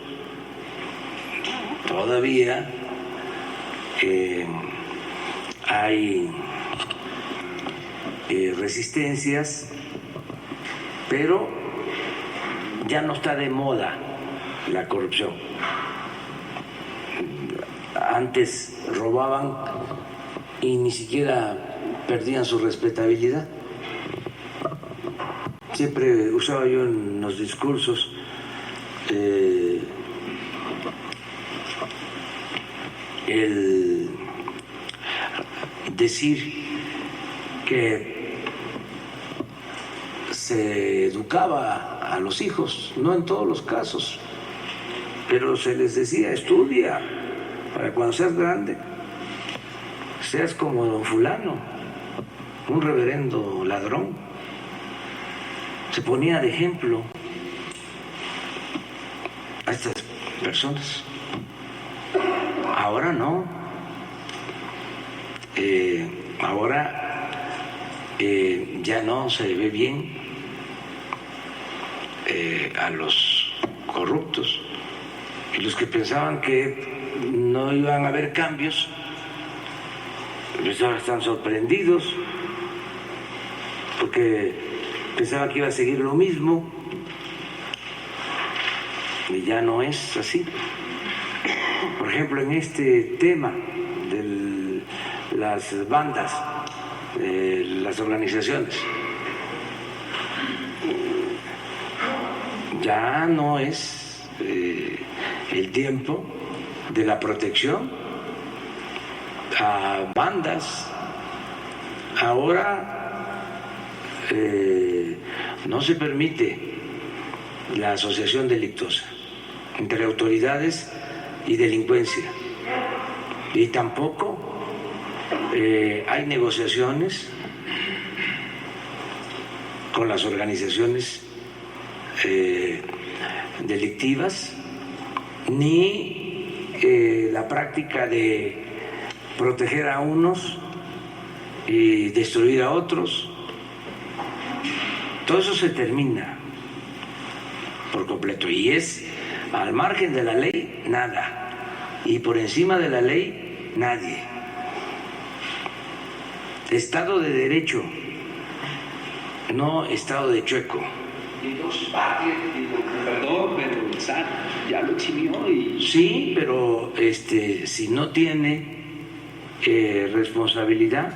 todavía hay resistencias, pero ya no está de moda la corrupción. Antes robaban y ni siquiera perdían su respetabilidad. siempre usaba yo en los discursos el decir que se educaba a los hijos, no en todos los casos, pero se les decía: estudia para cuando seas grande seas como don fulano, un reverendo ladrón. Se ponía de ejemplo a estas personas. Ahora no. Ahora ya no se ve bien a los corruptos, y los que pensaban que no iban a haber cambios, pues ahora están sorprendidos porque pensaban que iba a seguir lo mismo, y ya no es así. Por ejemplo, en este tema de las bandas, las organizaciones, ya no es el tiempo de la protección a bandas. Ahora no se permite la asociación delictuosa entre autoridades y delincuencia, y tampoco hay negociaciones con las organizaciones delictivas, ni la práctica de proteger a unos y destruir a otros. Todo eso se termina por completo, y es al margen de la ley nada, y por encima de la ley nadie. Estado de derecho, no estado de chueco. Entonces, perdón, pero el SAT ya lo eximió y... Sí, pero si no tiene responsabilidad,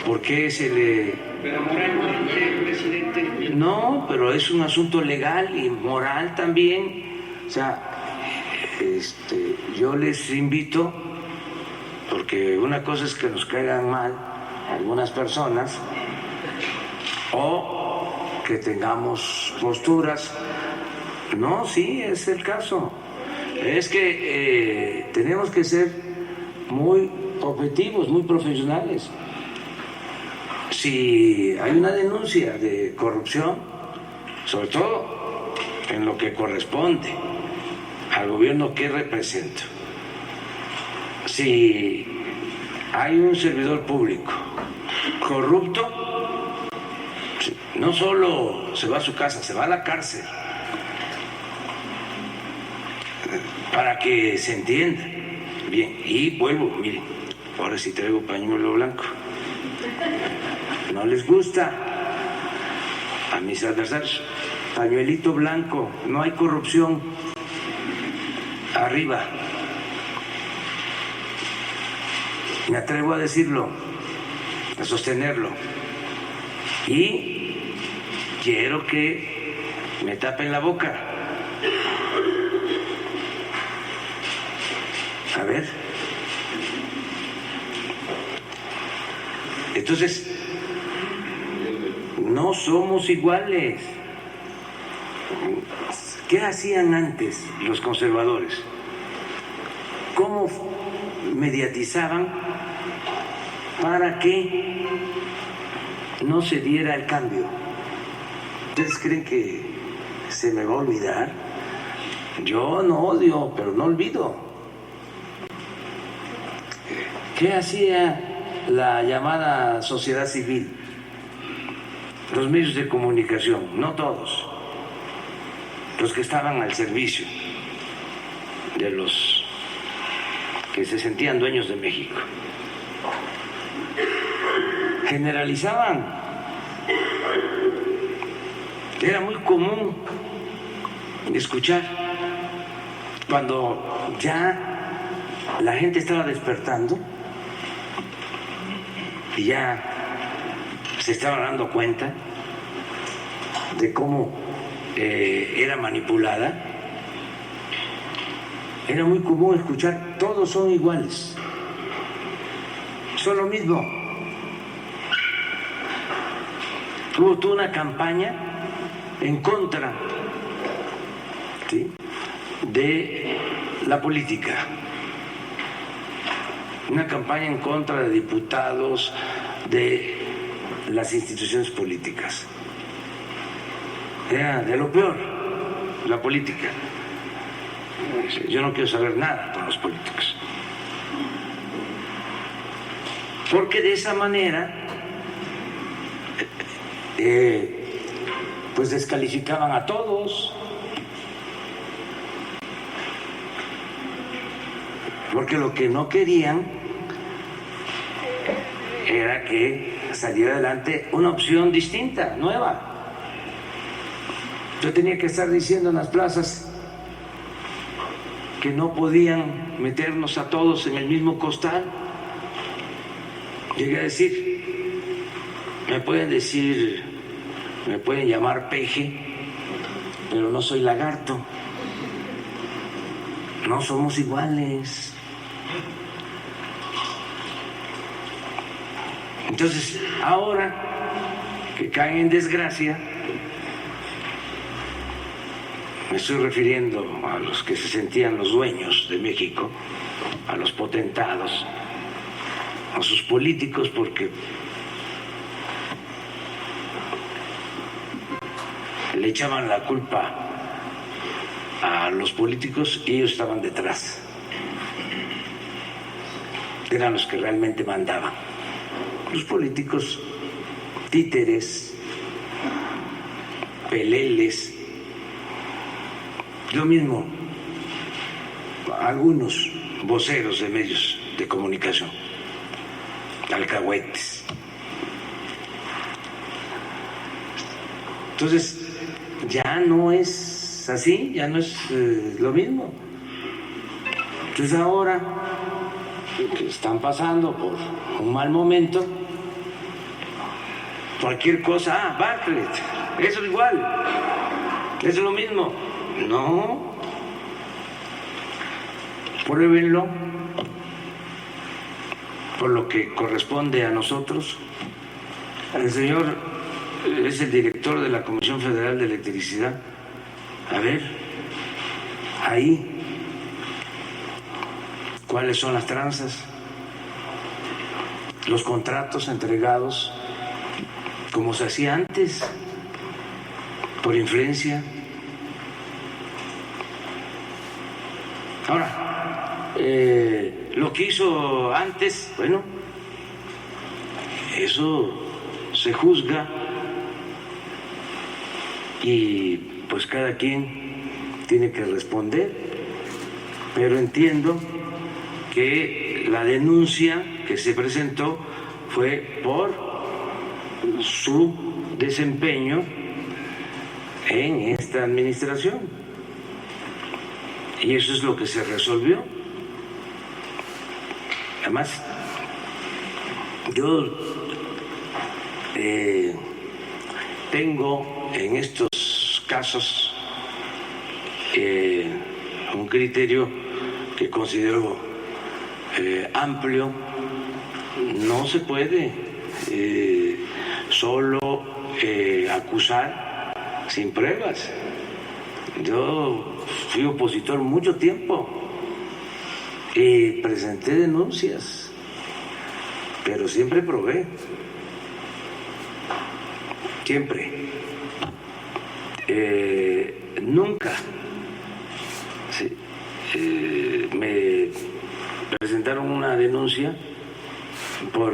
¿por qué se le...? Pero moralmente, presidente... No, pero es un asunto legal y moral también. O sea, yo les invito, porque una cosa es que nos caigan mal algunas personas, o que tengamos posturas. No, sí, es el caso. Es que tenemos que ser muy objetivos, muy profesionales. Si hay una denuncia de corrupción, sobre todo en lo que corresponde al gobierno que represento, si hay un servidor público corrupto, no solo se va a su casa, se va a la cárcel, para que se entienda bien. Y vuelvo, miren, ahora sí traigo pañuelo blanco. No les gusta a mis adversarios, pañuelito blanco, no hay corrupción. Arriba. Me atrevo a decirlo, a sostenerlo, y quiero que me tapen la boca. A ver. Entonces, no somos iguales. ¿Qué hacían antes los conservadores? ¿Cómo mediatizaban para que no se diera el cambio? ¿Ustedes creen que se me va a olvidar? Yo no odio, pero no olvido. ¿Qué hacía la llamada sociedad civil? Los medios de comunicación, no todos, los que estaban al servicio de los que se sentían dueños de México. Generalizaban. Era muy común escuchar cuando ya la gente estaba despertando y ya se estaban dando cuenta de cómo era manipulada, era muy común escuchar: todos son iguales, son lo mismo. Hubo toda una campaña en contra, ¿sí?, de la política, una campaña en contra de diputados, de las instituciones políticas. Era de lo peor, la política. Yo no quiero saber nada con los políticos, porque de esa manera pues descalificaban a todos, porque lo que no querían era que saliera adelante una opción distinta, nueva. Yo tenía que estar diciendo en las plazas que no podían meternos a todos en el mismo costal. Llegué a decir: me pueden llamar peje, pero no soy lagarto. No somos iguales. Entonces, ahora que caen en desgracia, me estoy refiriendo a los que se sentían los dueños de México, a los potentados, a sus políticos, porque le echaban la culpa a los políticos y ellos estaban detrás. Eran los que realmente mandaban. Los políticos títeres, peleles, lo mismo algunos voceros de medios de comunicación, alcahuetes. Entonces, ya no es así, ya no es lo mismo. Entonces ahora que están pasando por un mal momento, cualquier cosa: Bartlett, eso es igual, eso es lo mismo. No, pruébenlo por lo que corresponde a nosotros. El señor es el director de la Comisión Federal de Electricidad. A ver, ahí, ¿cuáles son las tranzas? Los contratos entregados como se hacía antes, por influencia. Ahora, lo que hizo antes, bueno, eso se juzga y pues cada quien tiene que responder, pero entiendo que la denuncia que se presentó fue por su desempeño en esta administración. Y eso es lo que se resolvió. Además, yo tengo en estos casos un criterio que considero amplio. No se puede solo acusar sin pruebas. Yo fui opositor mucho tiempo y presenté denuncias, pero siempre probé, siempre. Nunca me presentaron una denuncia por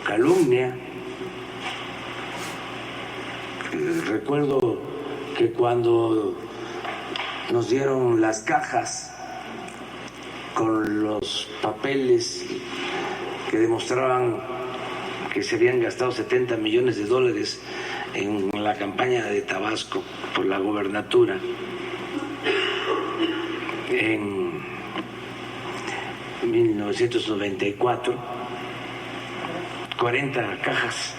calumnia. Recuerdo que cuando nos dieron las cajas con los papeles que demostraban que se habían gastado $70 millones en la campaña de Tabasco por la gobernatura, en 1994, 40 cajas.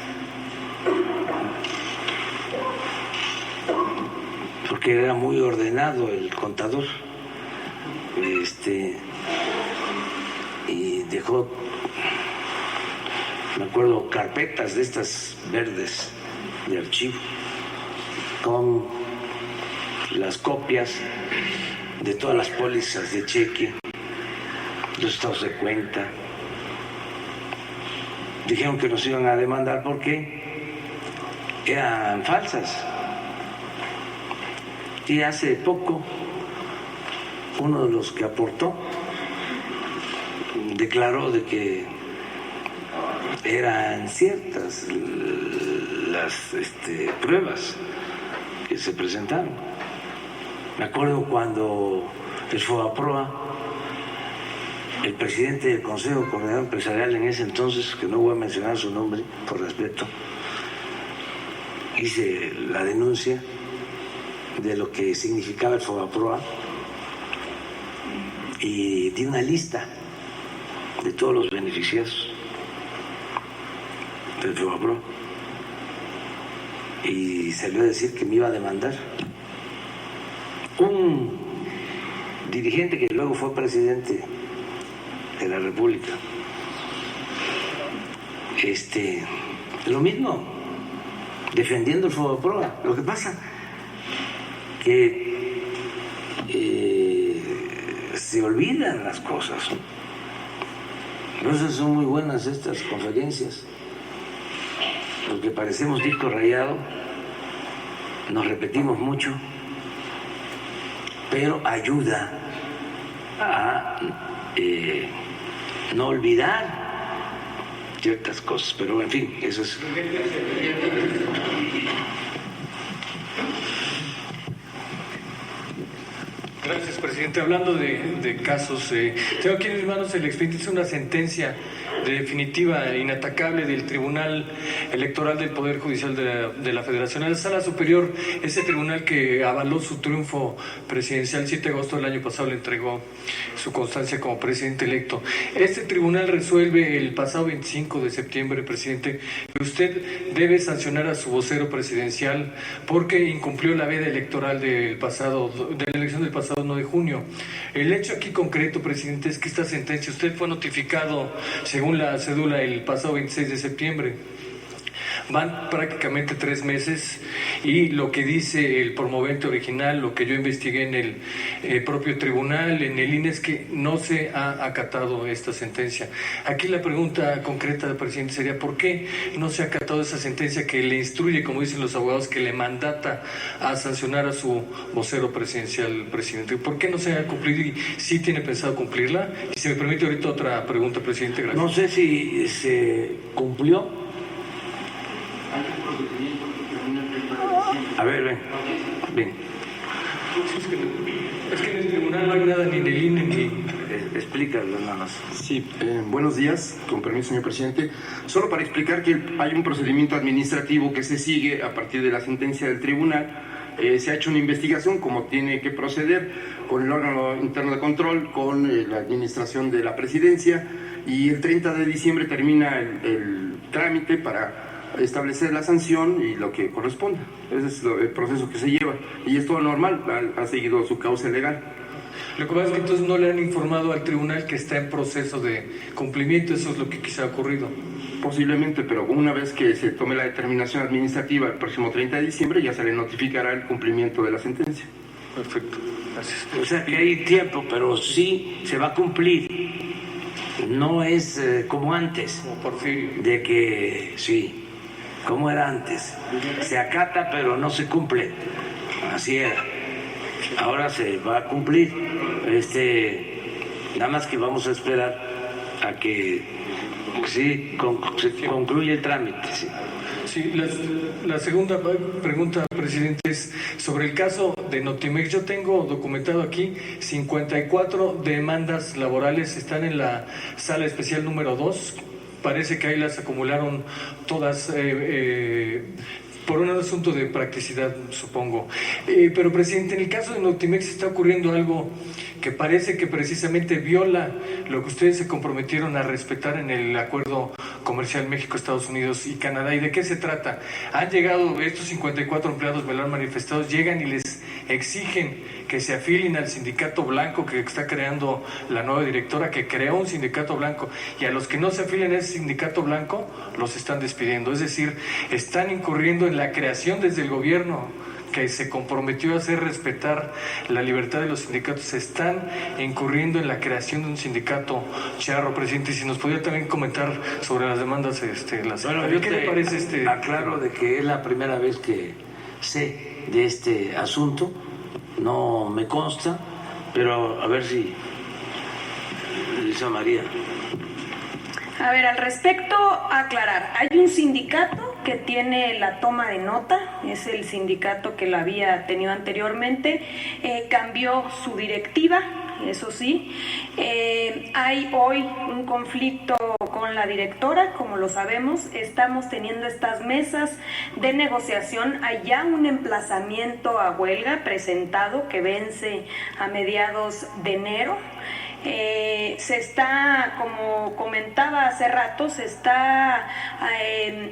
porque era muy ordenado el contador, y dejó, me acuerdo, carpetas de estas verdes de archivo con las copias de todas las pólizas de cheque, los estados de cuenta. Dijeron que nos iban a demandar porque eran falsas. Y hace poco uno de los que aportó declaró de que eran ciertas las pruebas que se presentaron. Me acuerdo cuando el FOBAPROA, el presidente del Consejo Coordinador Empresarial en ese entonces, que no voy a mencionar su nombre por respeto, hice la denuncia de lo que significaba el FOBAPROA y di una lista de todos los beneficiados del FOBAPROA y salió a decir que me iba a demandar un dirigente que luego fue presidente de la República. Lo mismo, defendiendo el FOBAPROA. Lo que pasa que se olvidan las cosas. Por eso son muy buenas estas conferencias, porque parecemos disco rayado, nos repetimos mucho, pero ayuda a no olvidar ciertas cosas. Pero en fin, eso es. Gracias, presidente. Hablando de casos, tengo aquí en mis manos el expediente, es una sentencia definitiva e inatacable del Tribunal Electoral del Poder Judicial de la Federación. La Sala Superior, ese tribunal que avaló su triunfo presidencial, 7 de agosto del año pasado le entregó su constancia como presidente electo. Este tribunal resuelve el pasado 25 de septiembre, presidente, que usted debe sancionar a su vocero presidencial porque incumplió la veda electoral de la elección del pasado 1 de junio. El hecho aquí concreto, presidente, es que esta sentencia, usted fue notificado según la cédula el pasado 26 de septiembre. Van prácticamente 3 meses y lo que dice el promovente original, lo que yo investigué en el propio tribunal, en el INE, es que no se ha acatado esta sentencia. Aquí la pregunta concreta, presidente, sería ¿por qué no se ha acatado esa sentencia que le instruye, como dicen los abogados, que le mandata a sancionar a su vocero presidencial, presidente? ¿Por qué no se ha cumplido y sí tiene pensado cumplirla? Y si me permite ahorita otra pregunta, presidente, gracias. No sé si se cumplió. A ver, ven. Es que en el tribunal no hay nada, ni en el INE, ni... Explícalo nada más. Sí, buenos días, con permiso, señor presidente. Solo para explicar que hay un procedimiento administrativo que se sigue a partir de la sentencia del tribunal. Se ha hecho una investigación como tiene que proceder con el órgano interno de control, con la administración de la presidencia, y el 30 de diciembre termina el trámite para establecer la sanción y lo que corresponda. Ese es el proceso que se lleva y es todo normal, ha seguido su cauce legal. Lo que pasa es que entonces no le han informado al tribunal que está en proceso de cumplimiento, eso es lo que quizá ha ocurrido. Posiblemente, pero una vez que se tome la determinación administrativa el próximo 30 de diciembre ya se le notificará el cumplimiento de la sentencia. Perfecto, gracias. O sea que hay tiempo, pero sí se va a cumplir. No es como antes. Como Porfirio. De que sí. Como era antes, se acata pero no se cumple, así era. Ahora se va a cumplir, nada más que vamos a esperar a que sí se concluya el trámite. Sí. Sí, la segunda pregunta, presidente, es sobre el caso de Notimex. Yo tengo documentado aquí 54 demandas laborales, están en la sala especial número 2. Parece que ahí las acumularon todas por un asunto de practicidad, supongo. Pero, presidente, en el caso de Notimex está ocurriendo algo que parece que precisamente viola lo que ustedes se comprometieron a respetar en el acuerdo comercial México, Estados Unidos y Canadá. ¿Y de qué se trata? Han llegado estos 54 empleados, me lo han manifestado, llegan y les exigen que se afilien al sindicato blanco que está creando la nueva directora, que creó un sindicato blanco, y a los que no se afilian a ese sindicato blanco los están despidiendo. Es decir, están incurriendo en la creación desde el gobierno, que se comprometió a hacer respetar la libertad de los sindicatos, se están incurriendo en la creación de un sindicato charro, presidente. Y si nos podía también comentar sobre las demandas, ¿qué le parece aclaro de que es la primera vez que sé de este asunto, no me consta, pero a ver si Luisa María. A ver, al respecto, aclarar, hay un sindicato que tiene la toma de nota, es el sindicato que la había tenido anteriormente, cambió su directiva, eso sí, hay hoy un conflicto con la directora, como lo sabemos, estamos teniendo estas mesas de negociación, hay ya un emplazamiento a huelga presentado que vence a mediados de enero. Se está, como comentaba hace rato, se está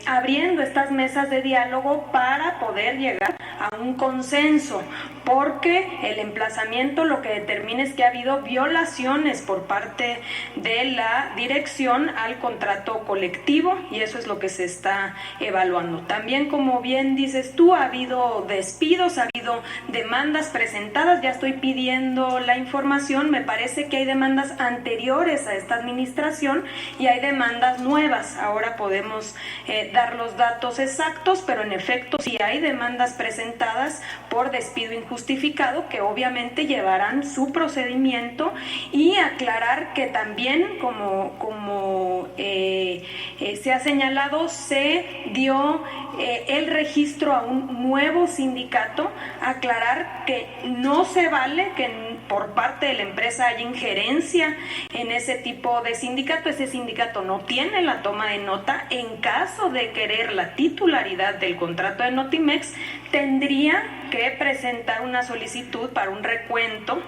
abriendo estas mesas de diálogo para poder llegar a un consenso, porque el emplazamiento lo que determina es que ha habido violaciones por parte de la dirección al contrato colectivo, y eso es lo que se está evaluando. También, como bien dices tú, ha habido despidos, ha habido demandas presentadas, ya estoy pidiendo la información, me parece que hay demandas anteriores a esta administración y hay demandas nuevas. Ahora podemos dar los datos exactos, pero en efecto sí hay demandas presentadas por despido injustificado que obviamente llevarán su procedimiento, y aclarar que también, como se ha señalado, se dio el registro a un nuevo sindicato. Aclarar que no se vale que por parte de la empresa haya injerencia en ese tipo de sindicato. Ese sindicato no tiene la toma de nota. En caso de querer la titularidad del contrato de Notimex, tendría que presentar una solicitud para un recuento,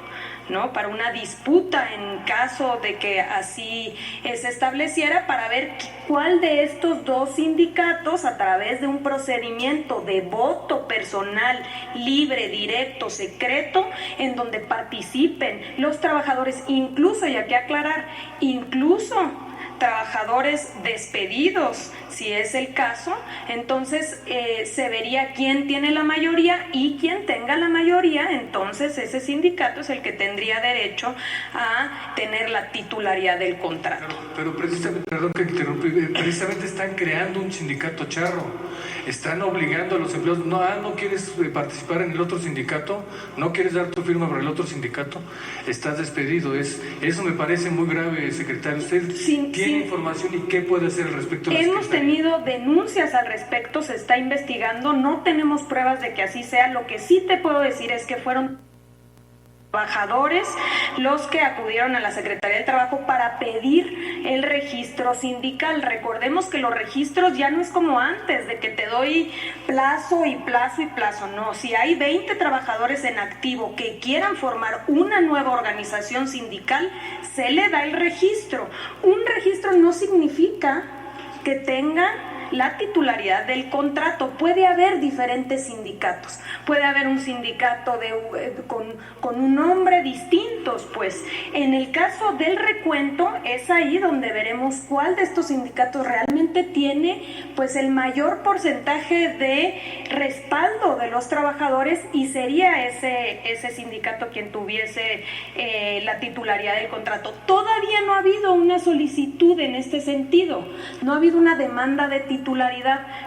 ¿no?, para una disputa en caso de que así se estableciera, para ver cuál de estos dos sindicatos, a través de un procedimiento de voto personal, libre, directo, secreto, en donde participen los trabajadores, incluso, y hay que aclarar, incluso trabajadores despedidos, si es el caso, entonces se vería quién tiene la mayoría, y quien tenga la mayoría, entonces ese sindicato es el que tendría derecho a tener la titularidad del contrato. Pero precisamente, perdón que interrumpí, precisamente están creando un sindicato charro, están obligando a los empleados, no quieres participar en el otro sindicato, no quieres dar tu firma para el otro sindicato, estás despedido. Eso me parece muy grave, secretario. ¿Usted tiene información y qué puede hacer al respecto? Hemos tenido denuncias al respecto, se está investigando, no tenemos pruebas de que así sea. Lo que sí te puedo decir es que fueron trabajadores los que acudieron a la Secretaría del Trabajo para pedir el registro sindical. Recordemos que los registros ya no es como antes, de que te doy plazo y plazo y plazo. No, si hay 20 trabajadores en activo que quieran formar una nueva organización sindical, se le da el registro. Un registro no significa que tenga la titularidad del contrato. Puede haber diferentes sindicatos, puede haber un sindicato con un nombre distintos, pues en el caso del recuento es ahí donde veremos cuál de estos sindicatos realmente tiene pues el mayor porcentaje de respaldo de los trabajadores, y sería ese sindicato quien tuviese la titularidad del contrato. Todavía no ha habido una solicitud en este sentido, no ha habido una demanda de titularidad,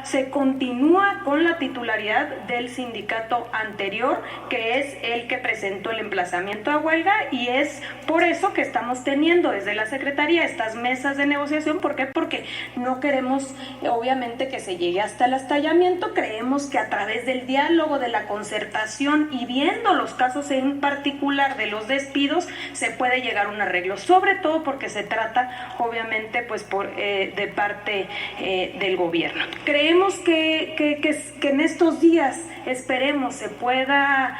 se continúa con la titularidad del sindicato anterior, que es el que presentó el emplazamiento a huelga, y es por eso que estamos teniendo desde la Secretaría estas mesas de negociación. ¿Por qué? Porque no queremos, obviamente, que se llegue hasta el estallamiento. Creemos que a través del diálogo, de la concertación y viendo los casos en particular de los despidos, se puede llegar a un arreglo, sobre todo porque se trata, obviamente, pues de parte del gobierno. Creemos que en estos días, esperemos, se pueda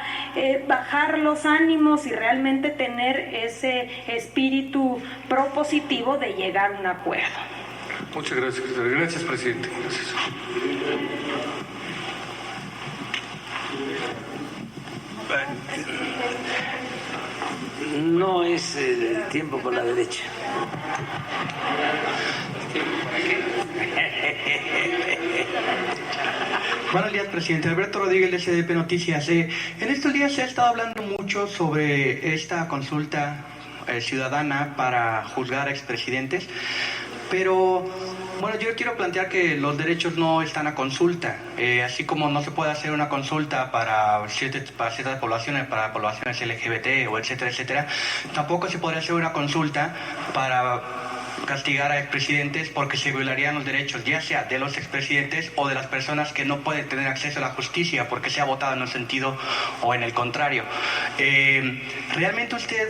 bajar los ánimos y realmente tener ese espíritu propositivo de llegar a un acuerdo. Muchas gracias, secretario. Gracias, presidente. Gracias. No es el tiempo por la derecha. Buenos días, presidente. Alberto Rodríguez, de SDP Noticias. En estos días se ha estado hablando mucho sobre esta consulta ciudadana para juzgar a expresidentes, pero bueno, yo quiero plantear que los derechos no están a consulta, así como no se puede hacer una consulta para ciertas poblaciones, para poblaciones LGBT o etcétera, etcétera, tampoco se podría hacer una consulta para castigar a expresidentes porque se violarían los derechos, ya sea de los expresidentes o de las personas que no pueden tener acceso a la justicia porque se ha votado en un sentido o en el contrario. ¿Realmente usted,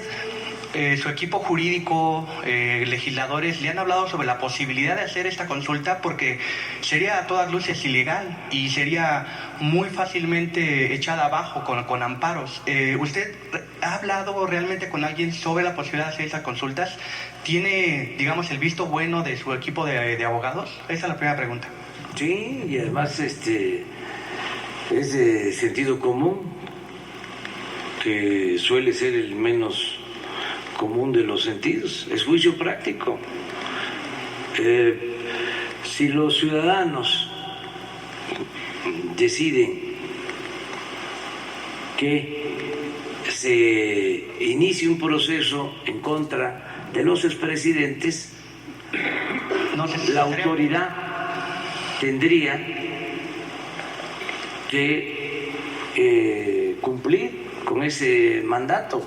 su equipo jurídico, legisladores, le han hablado sobre la posibilidad de hacer esta consulta? Porque sería a todas luces ilegal y sería muy fácilmente echada abajo con amparos. ¿Usted ha hablado realmente con alguien sobre la posibilidad de hacer esas consultas? ¿Tiene, digamos, el visto bueno de su equipo de abogados? Esa es la primera pregunta. Sí, y además es de sentido común, que suele ser el menos común de los sentidos, es juicio práctico. Si los ciudadanos deciden que se inicie un proceso en contra de los expresidentes, la autoridad tendría que cumplir con ese mandato.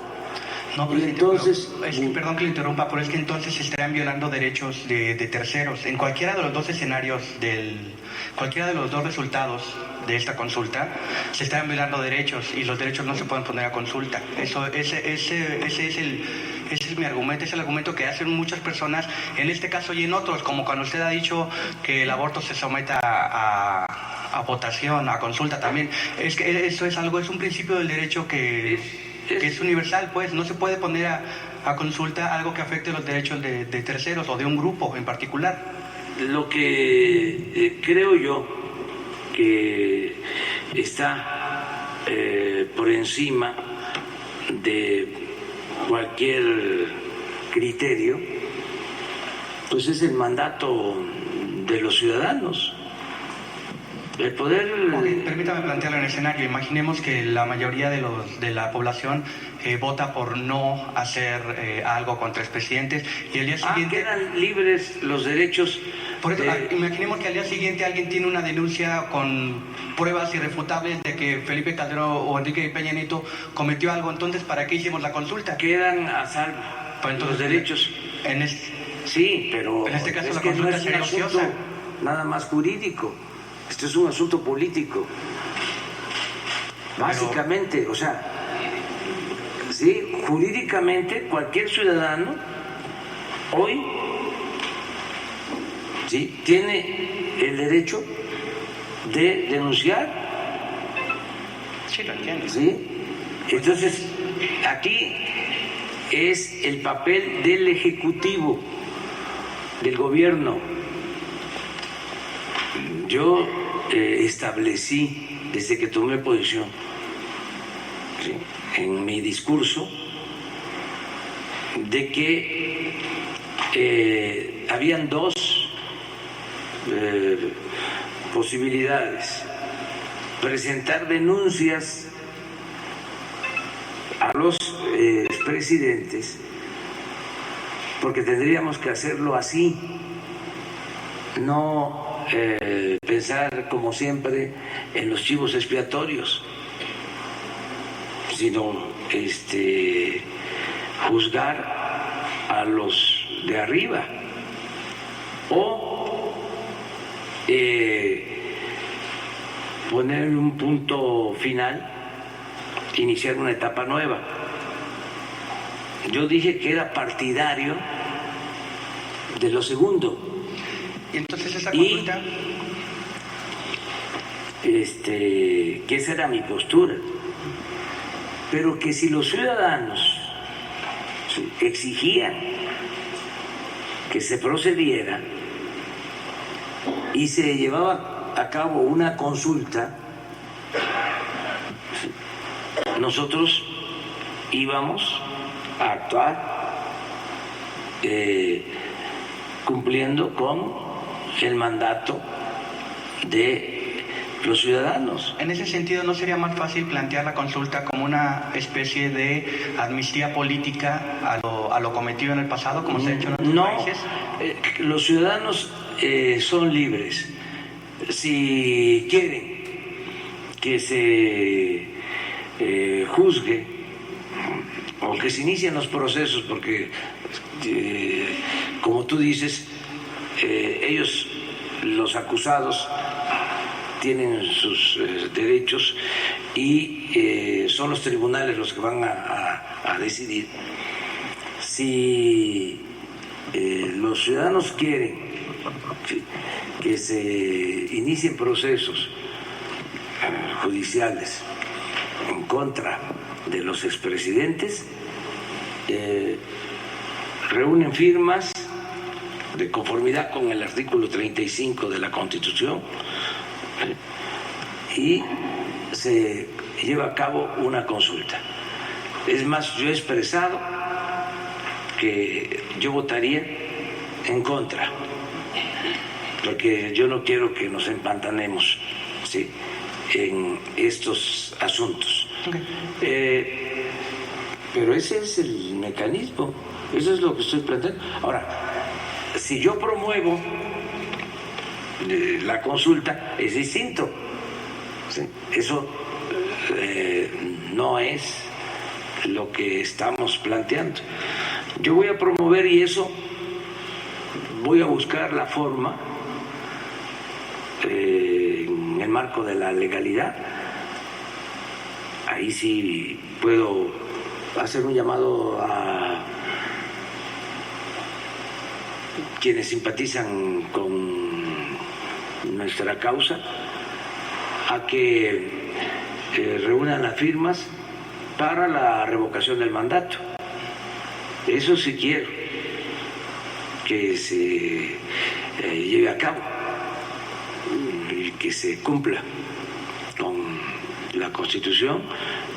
No, pero entonces, perdón que le interrumpa, pero es que entonces se estarían violando derechos de terceros. En cualquiera de los dos escenarios, cualquiera de los dos resultados de esta consulta, se están violando derechos y los derechos no se pueden poner a consulta. Ese es mi argumento, es el argumento que hacen muchas personas en este caso y en otros, como cuando usted ha dicho que el aborto se someta a votación, a consulta también. Es que eso es un principio del derecho que es universal, pues no se puede poner a consulta algo que afecte los derechos de terceros o de un grupo en particular. Lo que creo yo que está por encima de cualquier criterio, pues es el mandato de los ciudadanos. El poder... Okay, permítame plantearlo en el escenario. Imaginemos que la mayoría de la población vota por no hacer algo contra expresidentes y al día siguiente... quedan libres los derechos... Por eso, imaginemos que al día siguiente alguien tiene una denuncia con pruebas irrefutables de que Felipe Calderón o Enrique Peña Nieto cometió algo. Entonces, ¿para qué hicimos la consulta? Quedan a salvo los derechos. Sí, pero en este caso es la que consulta no es sería un asunto ociosa. Nada más jurídico. Esto es un asunto político. Básicamente, o sea, sí, jurídicamente cualquier ciudadano hoy sí tiene el derecho de denunciar. Sí, lo entiendo. ¿Sí? Entonces, aquí es el papel del Ejecutivo, del gobierno. Yo establecí, desde que tomé posición, ¿sí?, en mi discurso, de que habían dos posibilidades: presentar denuncias a los expresidentes, porque tendríamos que hacerlo así, no pensar como siempre en los chivos expiatorios, sino juzgar a los de arriba, o poner un punto final, iniciar una etapa nueva. Yo dije que era partidario de lo segundo. Y entonces esa consulta... que esa era mi postura, pero que si los ciudadanos exigían que se procediera y se llevaba a cabo una consulta, nosotros íbamos a actuar cumpliendo con el mandato de los ciudadanos. En ese sentido, ¿no sería más fácil plantear la consulta como una especie de amnistía política a lo cometido en el pasado, como se ha hecho en otros países? Los ciudadanos son libres. Si quieren que se juzgue o que se inicien los procesos, porque como tú dices, ellos, los acusados, tienen sus derechos y son los tribunales los que van a decidir. Si los ciudadanos quieren que se inicien procesos judiciales en contra de los expresidentes, reúnen firmas de conformidad con el artículo 35 de la Constitución y se lleva a cabo una consulta. Es más, yo he expresado que yo votaría en contra, porque yo no quiero que nos empantanemos, ¿sí?, en estos asuntos. Pero ese es el mecanismo, eso es lo que estoy planteando. Ahora, si yo promuevo la consulta, es distinto. ¿Sí? Eso no es lo que estamos planteando. Yo voy a promover, y eso voy a buscar la forma en el marco de la legalidad. Ahí sí puedo hacer un llamado a quienes simpatizan con nuestra causa a que reúnan las firmas para la revocación del mandato. Eso sí quiero que se lleve a cabo y que se cumpla con la Constitución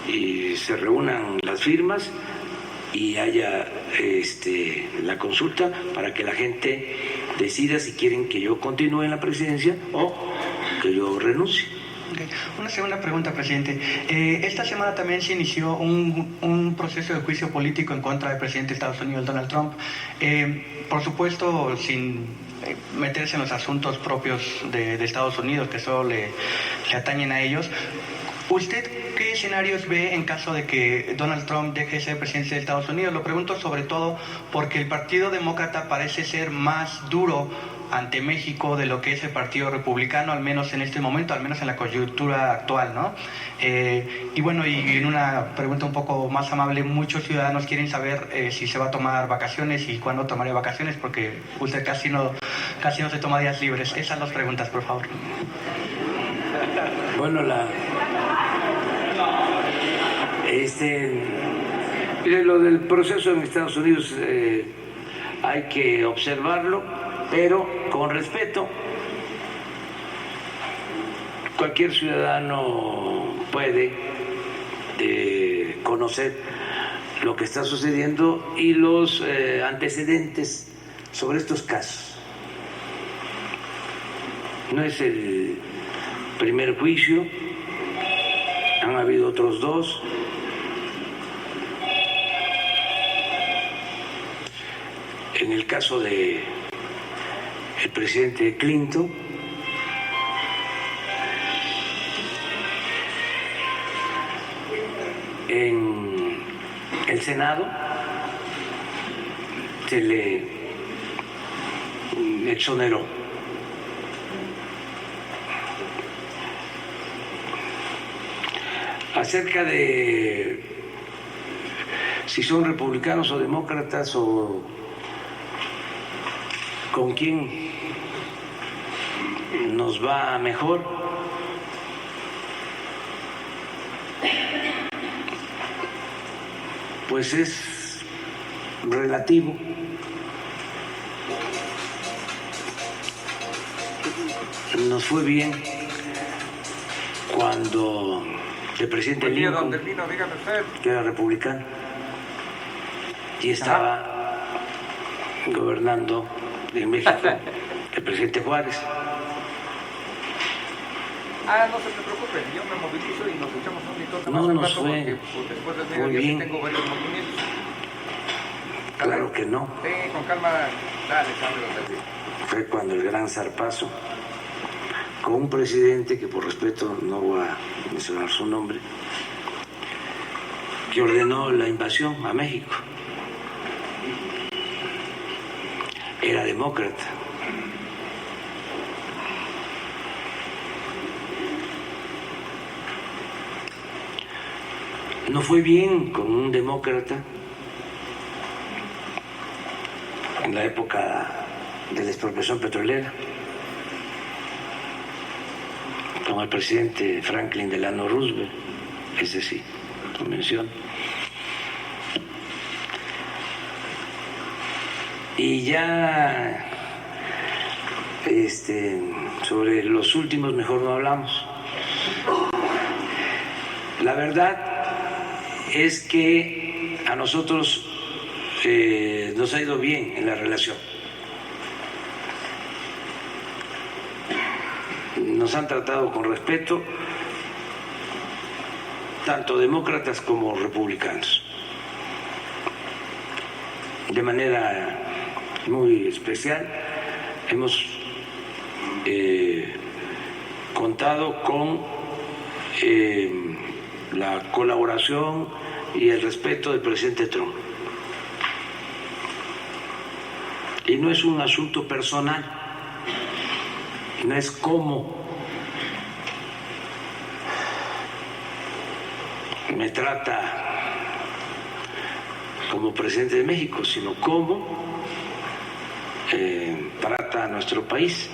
y se reúnan las firmas y haya la consulta para que la gente decida si quieren que yo continúe en la presidencia o que yo renuncie. Okay. Una segunda pregunta, presidente. Esta semana también se inició un proceso de juicio político en contra del presidente de Estados Unidos, Donald Trump. Por supuesto, sin meterse en los asuntos propios de Estados Unidos, que solo le atañen a ellos. ¿Usted qué escenarios ve en caso de que Donald Trump deje de ser presidente de Estados Unidos? Lo pregunto sobre todo porque el Partido Demócrata parece ser más duro ante México de lo que es el Partido Republicano, al menos en este momento, al menos en la coyuntura actual, ¿no? Y bueno, y en una pregunta un poco más amable, muchos ciudadanos quieren saber si se va a tomar vacaciones y cuándo tomaría vacaciones, porque usted casi no se toma días libres. Esas dos preguntas, por favor. Bueno, mire, lo del proceso en Estados Unidos hay que observarlo, pero con respeto. Cualquier ciudadano puede conocer lo que está sucediendo y los antecedentes sobre estos casos. No es el primer juicio, han habido otros dos. En el caso de el presidente Clinton, en el Senado se le exoneró. Acerca de si son republicanos o demócratas o con quién nos va mejor, pues es relativo. Nos fue bien cuando el presidente Buen día, Lincoln, don Delfino, dígame usted. que era republicano, y estaba gobernando en México el presidente Juárez. No se preocupe, yo me movilizo y nos echamos un litón. No nos fue después del muy mediodía bien. tengo varios movimientos. Claro que no. Sí, con calma, dale, don Delfino. Fue cuando el gran zarpazo, con un presidente que por respeto no voy a mencionar su nombre, que ordenó la invasión a México. Era demócrata. No fue bien con un demócrata en la época de la expropiación petrolera, con el presidente Franklin Delano Roosevelt, ese sí, lo menciono. Y ya sobre los últimos mejor no hablamos. La verdad es que a nosotros nos ha ido bien en la relación. Nos han tratado con respeto tanto demócratas como republicanos, de manera muy especial. Hemos contado con la colaboración y el respeto del presidente Trump. Y no es un asunto personal, no es cómo me trata como presidente de México, sino cómo trata a nuestro país.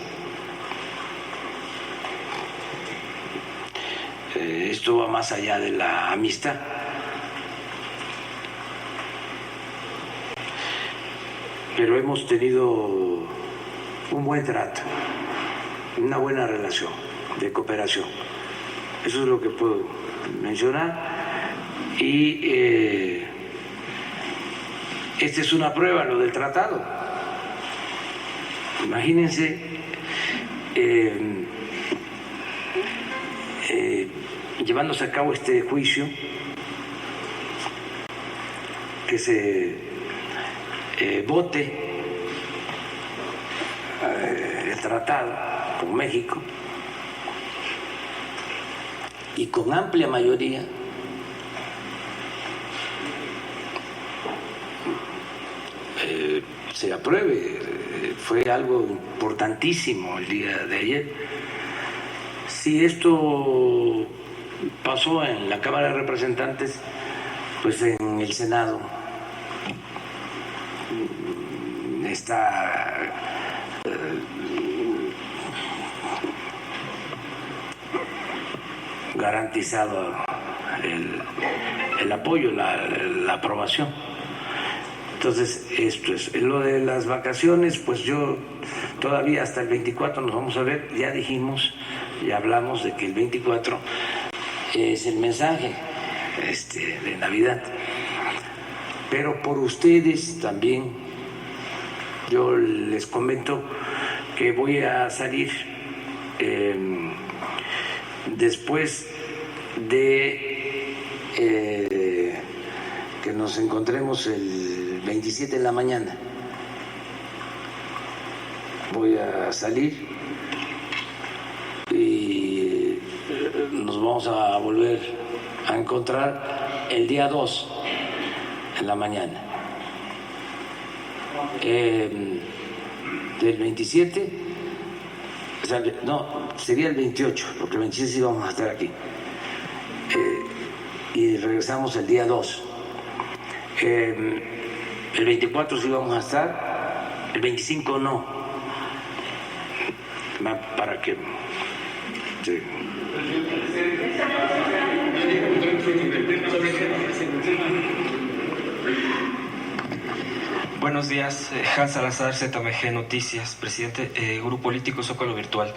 Esto va más allá de la amistad. Pero hemos tenido un buen trato, una buena relación de cooperación. Eso es lo que puedo mencionar. Y esta es una prueba, lo del tratado. Imagínense llevándose a cabo este juicio, que se vote el tratado con México y con amplia mayoría se apruebe. Fue algo importantísimo el día de ayer. Si esto pasó en la Cámara de Representantes, pues en el Senado está garantizado el apoyo, la aprobación. Entonces, esto es. Lo de las vacaciones, pues yo todavía hasta el 24 nos vamos a ver. Ya dijimos, ya hablamos de que el 24 es el mensaje de Navidad. Pero por ustedes también, yo les comento que voy a salir después de que nos encontremos el 27 en la mañana. Voy a salir y nos vamos a volver a encontrar el día 2 en la mañana. Del 27, o sea, no, sería el 28, porque el 27 sí vamos a estar aquí. Y regresamos el día 2. El 24 sí vamos a estar, el 25 no. Para que... Sí. Buenos días, Hans Salazar, ZMG Noticias, presidente, Grupo Político Zócalo Virtual.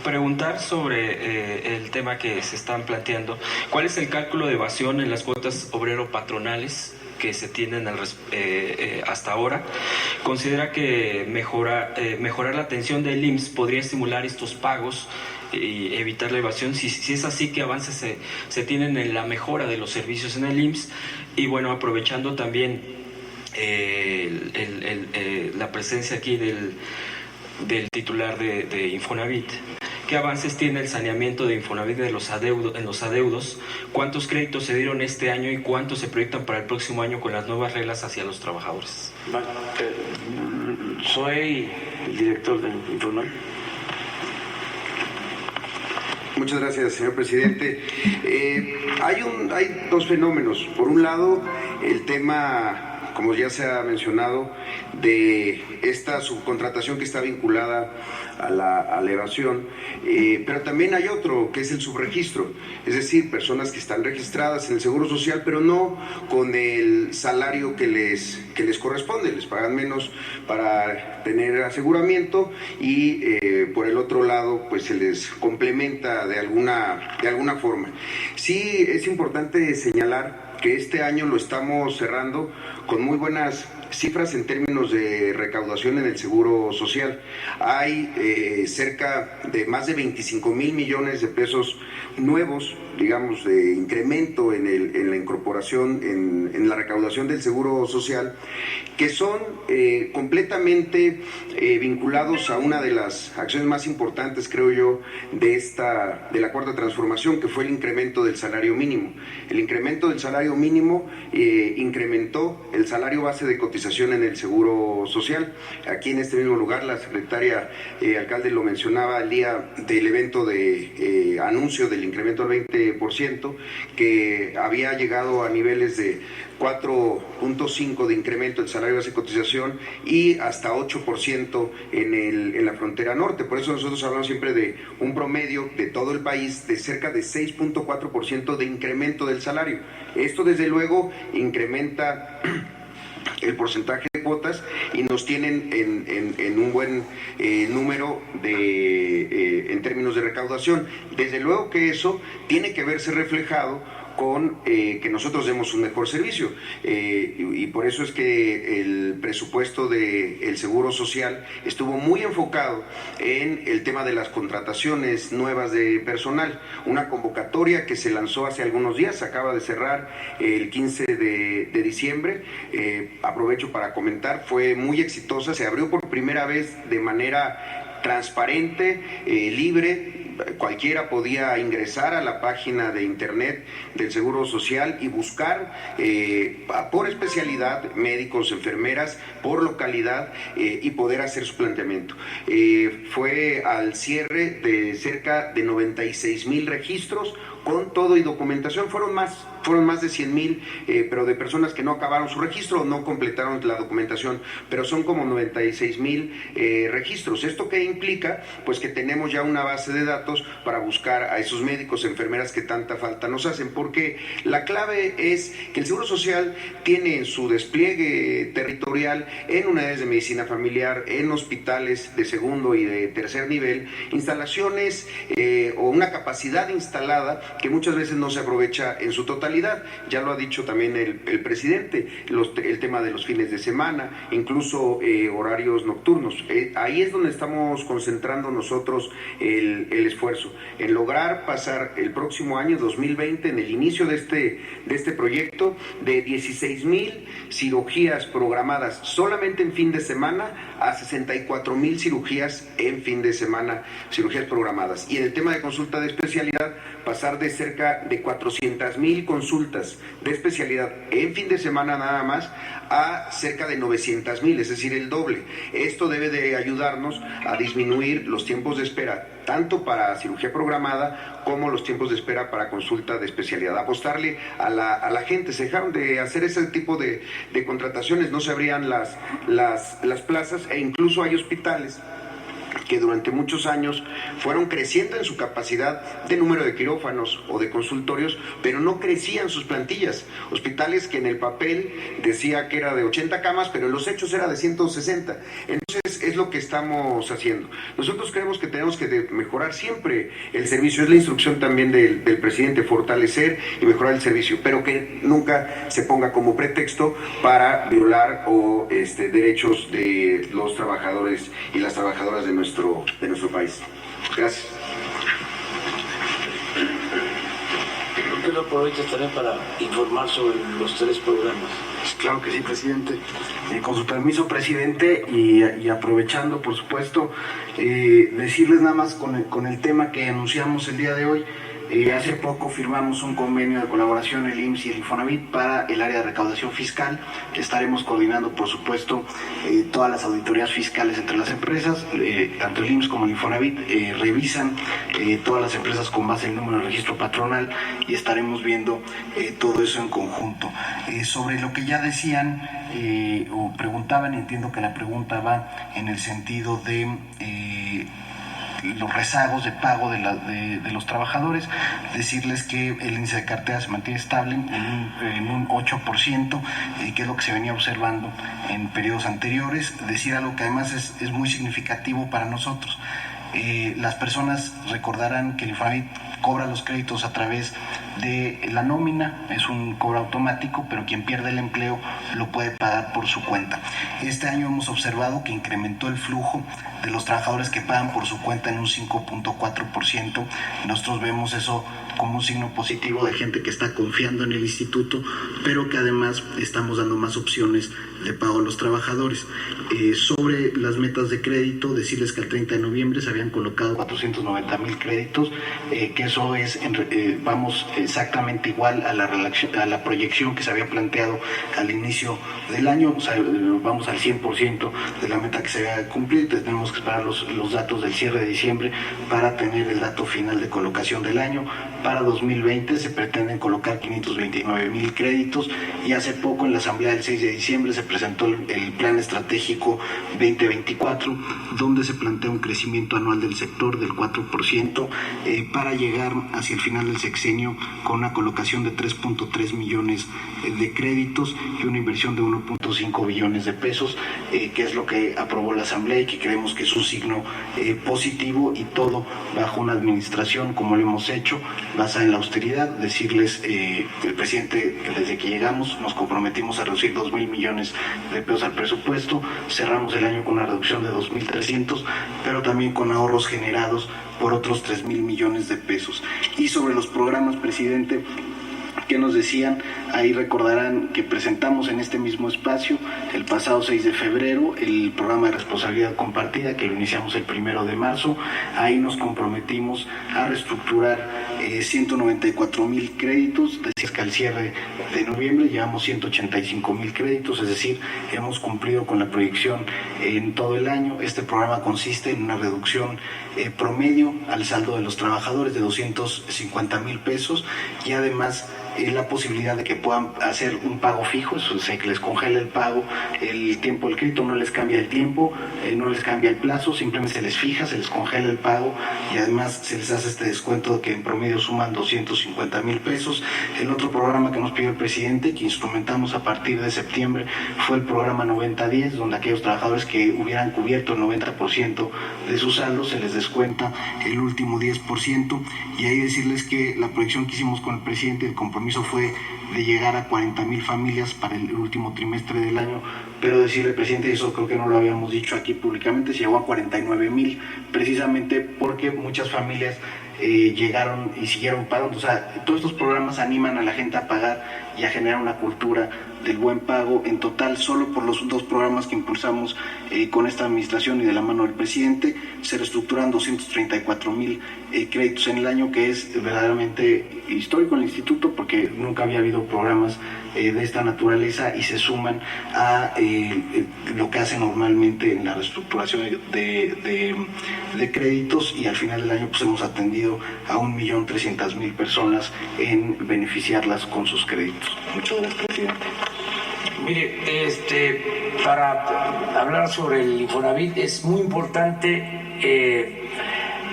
preguntar sobre el tema que se están planteando. ¿Cuál es el cálculo de evasión en las cuotas obrero-patronales que se tienen hasta ahora? ¿Considera que mejorar la atención del IMSS podría estimular estos pagos y evitar la evasión? Si es así, ¿qué avances se tienen en la mejora de los servicios en el IMSS? Y bueno, aprovechando también la presencia aquí del titular de Infonavit, ¿qué avances tiene el saneamiento de Infonavit en los adeudos? ¿Cuántos créditos se dieron este año y cuántos se proyectan para el próximo año con las nuevas reglas hacia los trabajadores? Soy el director de Infonavit. Muchas gracias, señor presidente. Hay dos fenómenos. Por un lado, el tema, como ya se ha mencionado, de esta subcontratación que está vinculada a la evasión, pero también hay otro, que es el subregistro, es decir, personas que están registradas en el Seguro Social, pero no con el salario que les corresponde, les pagan menos para tener aseguramiento y por el otro lado, pues se les complementa de alguna forma. Sí, es importante señalar que este año lo estamos cerrando con muy buenas cifras en términos de recaudación en el Seguro Social. Hay cerca de más de 25,000 millones de pesos nuevos, digamos, de incremento en la incorporación, en la recaudación del Seguro Social, que son completamente vinculados a una de las acciones más importantes, creo yo, de la Cuarta Transformación, que fue el incremento del salario mínimo. El incremento del salario mínimo incrementó el salario base de cotización en el Seguro Social. Aquí en este mismo lugar la secretaria alcalde lo mencionaba el día del evento de anuncio del incremento del 20%, que había llegado a niveles de 4.5 de incremento del salario base de cotización y hasta 8% en la frontera norte. Por eso nosotros hablamos siempre de un promedio de todo el país de cerca de 6.4% de incremento del salario. Esto desde luego incrementa el porcentaje de cuotas y nos tienen en un buen número en términos de recaudación. Desde luego que eso tiene que verse reflejado con que nosotros demos un mejor servicio y por eso es que el presupuesto del Seguro Social estuvo muy enfocado en el tema de las contrataciones nuevas de personal, una convocatoria que se lanzó hace algunos días, se acaba de cerrar el 15 de diciembre, aprovecho para comentar, fue muy exitosa, se abrió por primera vez de manera transparente, libre. Cualquiera podía ingresar a la página de internet del Seguro Social y buscar por especialidad, médicos, enfermeras, por localidad y poder hacer su planteamiento. Fue al cierre de cerca de 96,000 registros con todo y documentación. Fueron más de 100,000, pero de personas que no acabaron su registro o no completaron la documentación, pero son como 96,000 registros. ¿Esto qué implica? Pues que tenemos ya una base de datos para buscar a esos médicos, enfermeras que tanta falta nos hacen, porque la clave es que el Seguro Social tiene en su despliegue territorial, en unidades de medicina familiar, en hospitales de segundo y de tercer nivel, instalaciones o una capacidad instalada que muchas veces no se aprovecha en su totalidad. Ya lo ha dicho también el presidente, el tema de los fines de semana, incluso horarios nocturnos. Ahí es donde estamos concentrando nosotros el esfuerzo, en lograr pasar el próximo año 2020, en el inicio de este proyecto, de 16,000 cirugías programadas solamente en fin de semana a 64,000 cirugías en fin de semana, cirugías programadas. Y en el tema de consulta de especialidad, pasar de cerca de 400,000 consultas de especialidad en fin de semana nada más a cerca de 900,000, es decir, el doble. Esto debe de ayudarnos a disminuir los tiempos de espera, tanto para cirugía programada como los tiempos de espera para consulta de especialidad. Apostarle a la gente. Se dejaron de hacer ese tipo de contrataciones, no se abrían las plazas e incluso hay hospitales que durante muchos años fueron creciendo en su capacidad de número de quirófanos o de consultorios, pero no crecían sus plantillas. Hospitales que en el papel decía que era de 80 camas, pero en los hechos era de 160. Entonces es lo que estamos haciendo. Nosotros creemos que tenemos que mejorar siempre el servicio. Es la instrucción también del presidente, fortalecer y mejorar el servicio, pero que nunca se ponga como pretexto para violar derechos de los trabajadores y las trabajadoras de nuestro país. Gracias. ¿Por qué lo aprovechas también para informar sobre los 3 programas? Claro que sí, presidente. Con su permiso, presidente, y aprovechando, por supuesto, decirles nada más con el tema que anunciamos el día de hoy. Hace poco firmamos un convenio de colaboración el IMSS y el Infonavit para el área de recaudación fiscal. Estaremos coordinando, por supuesto, todas las auditorías fiscales entre las empresas. Tanto el IMSS como el Infonavit revisan todas las empresas con base en el número de registro patronal y estaremos viendo todo eso en conjunto. Sobre lo que ya decían o preguntaban, entiendo que la pregunta va en el sentido de los rezagos de pago de los trabajadores, decirles que el índice de cartera se mantiene estable en un 8%, que es lo que se venía observando en periodos anteriores. Decir algo que además es muy significativo para nosotros. Las personas recordarán que el Infonavit cobra los créditos a través de la nómina, es un cobro automático, pero quien pierde el empleo lo puede pagar por su cuenta. Este año hemos observado que incrementó el flujo de los trabajadores que pagan por su cuenta en un 5.4%. Nosotros vemos eso como un signo positivo de gente que está confiando en el instituto, pero que además estamos dando más opciones de pago a los trabajadores. Sobre las metas de crédito, decirles que el 30 de noviembre se habían colocado 490,000 créditos, que eso es, vamos exactamente igual a la proyección que se había planteado al inicio del año. O sea, vamos al 100% de la meta que se había cumplido. Tenemos que esperar los datos del cierre de diciembre para tener el dato final de colocación del año. Para 2020 se pretenden colocar 529,000 créditos y hace poco en la asamblea del 6 de diciembre se presentó el plan estratégico 2024, donde se plantea un crecimiento anual del sector del 4% para llegar hacia el final del sexenio con una colocación de 3.3 millones de créditos y una inversión de 1.5 billones de pesos, que es lo que aprobó la asamblea y que creemos que es un signo positivo, y todo bajo una administración, como lo hemos hecho, basada en la austeridad. Decirles, el presidente, que desde que llegamos nos comprometimos a reducir 2,000 millones de pesos al presupuesto. Cerramos el año con una reducción de 2,300, pero también con ahorros generados por otros 3,000 millones de pesos. Y sobre los programas, presidente, ¿qué nos decían? Ahí recordarán que presentamos en este mismo espacio el pasado 6 de febrero el programa de responsabilidad compartida, que lo iniciamos el 1 de marzo. Ahí nos comprometimos a reestructurar 194,000 créditos, decir que al cierre de noviembre llevamos 185,000 créditos, es decir, hemos cumplido con la proyección en todo el año. Este programa consiste en una reducción promedio al saldo de los trabajadores de 250,000 pesos y además la posibilidad de que puedan hacer un pago fijo, eso es que les congela el pago, el tiempo del crédito no les cambia el tiempo, no les cambia el plazo, simplemente se les fija, se les congela el pago y además se les hace este descuento que en promedio suman 250,000 pesos. El otro programa que nos pidió el presidente, que instrumentamos a partir de septiembre, fue el programa 90-10, donde aquellos trabajadores que hubieran cubierto el 90% de su saldo se les descuenta el último 10%, y ahí decirles que la proyección que hicimos con el presidente, el compromiso fue de llegar a 40,000 familias para el último trimestre del año, pero decirle, presidente, y eso creo que no lo habíamos dicho aquí públicamente, se llegó a 49,000, precisamente porque muchas familias llegaron y siguieron pagando. O sea, todos estos programas animan a la gente a pagar y a generar una cultura del buen pago. En total, solo por los 2 programas que impulsamos con esta administración y de la mano del presidente, se reestructuran 234,000 créditos en el año, que es verdaderamente histórico en el instituto porque nunca había habido programas de esta naturaleza y se suman a lo que hace normalmente en la reestructuración de créditos, y al final del año pues hemos atendido a 1.300.000 personas en beneficiarlas con sus créditos. Muchas gracias, presidente. Mire, para hablar sobre el Infonavit es muy importante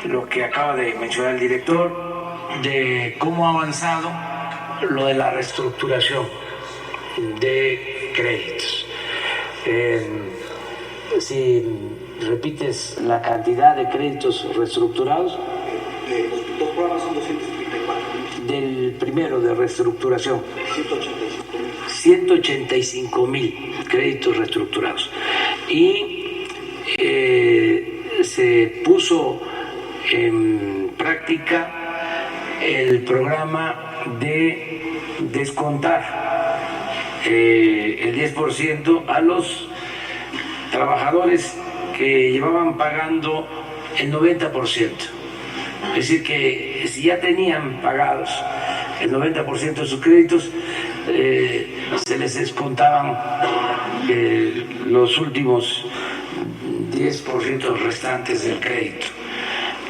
lo que acaba de mencionar el director, de cómo ha avanzado lo de la reestructuración de créditos. Si repites la cantidad de créditos reestructurados. Los programas son 234. Del primero de reestructuración. 185,000 créditos reestructurados. Y se puso en práctica el programa de descontar el 10% a los trabajadores que llevaban pagando el 90%. Es decir, que si ya tenían pagados el 90% de sus créditos, se les descontaban los últimos 10% restantes del crédito.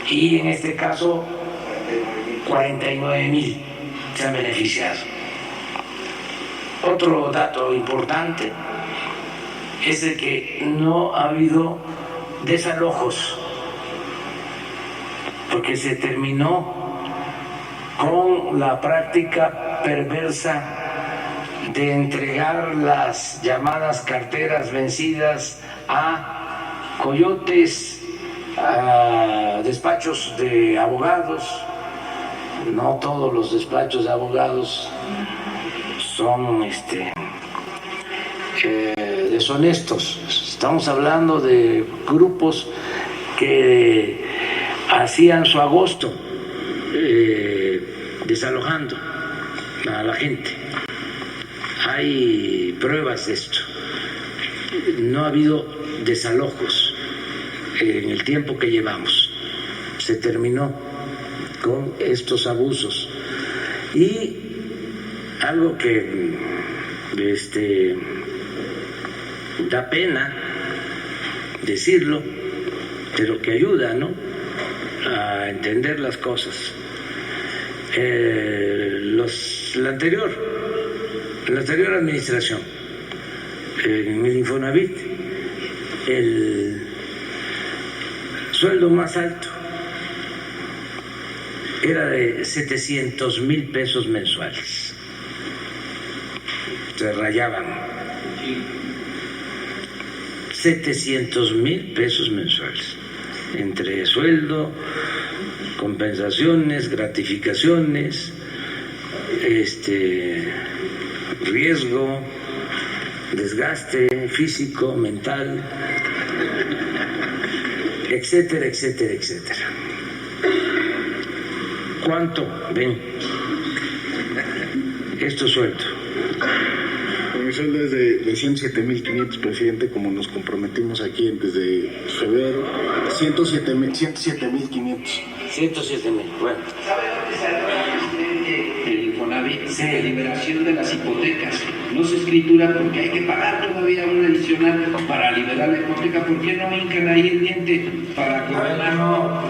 Y en este caso, 49,000 se han beneficiado. Otro dato importante es el que no ha habido desalojos, porque se terminó con la práctica perversa de entregar las llamadas carteras vencidas a coyotes, a despachos de abogados. No todos los despachos de abogados son deshonestos. Estamos hablando de grupos que hacían su agosto desalojando a la gente. Hay pruebas de esto. No ha habido desalojos en el tiempo que llevamos. Se terminó con estos abusos. Y algo que da pena decirlo, pero que ayuda, ¿no?, a entender las cosas. La anterior administración, en el Infonavit, el sueldo más alto era de 700,000 pesos mensuales. Se rayaban 700,000 pesos mensuales, entre sueldo, compensaciones, gratificaciones, riesgo, desgaste físico, mental, etcétera, etcétera, etcétera. ¿Cuánto ven estos sueldos? Mi sueldo es de 107,500, presidente, como nos comprometimos aquí desde febrero. 107,500. 107,000, bueno. ¿Sabe dónde salió el Infonavit? Sí. De liberación de las hipotecas. No se escritura porque hay que pagar todavía un adicional para liberar la hipoteca. ¿Por qué no hincan ahí el diente para cobrar la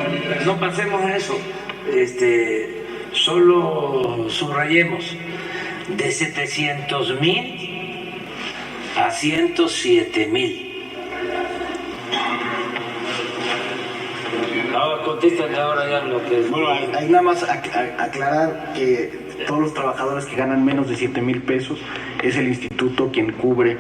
liberación? No pasemos a eso. Solo subrayemos de 700,000 a 107,000. Ahora contéstame ahora ya lo que es. Bueno, hay nada más aclarar que todos los trabajadores que ganan menos de 7,000 pesos es el instituto quien cubre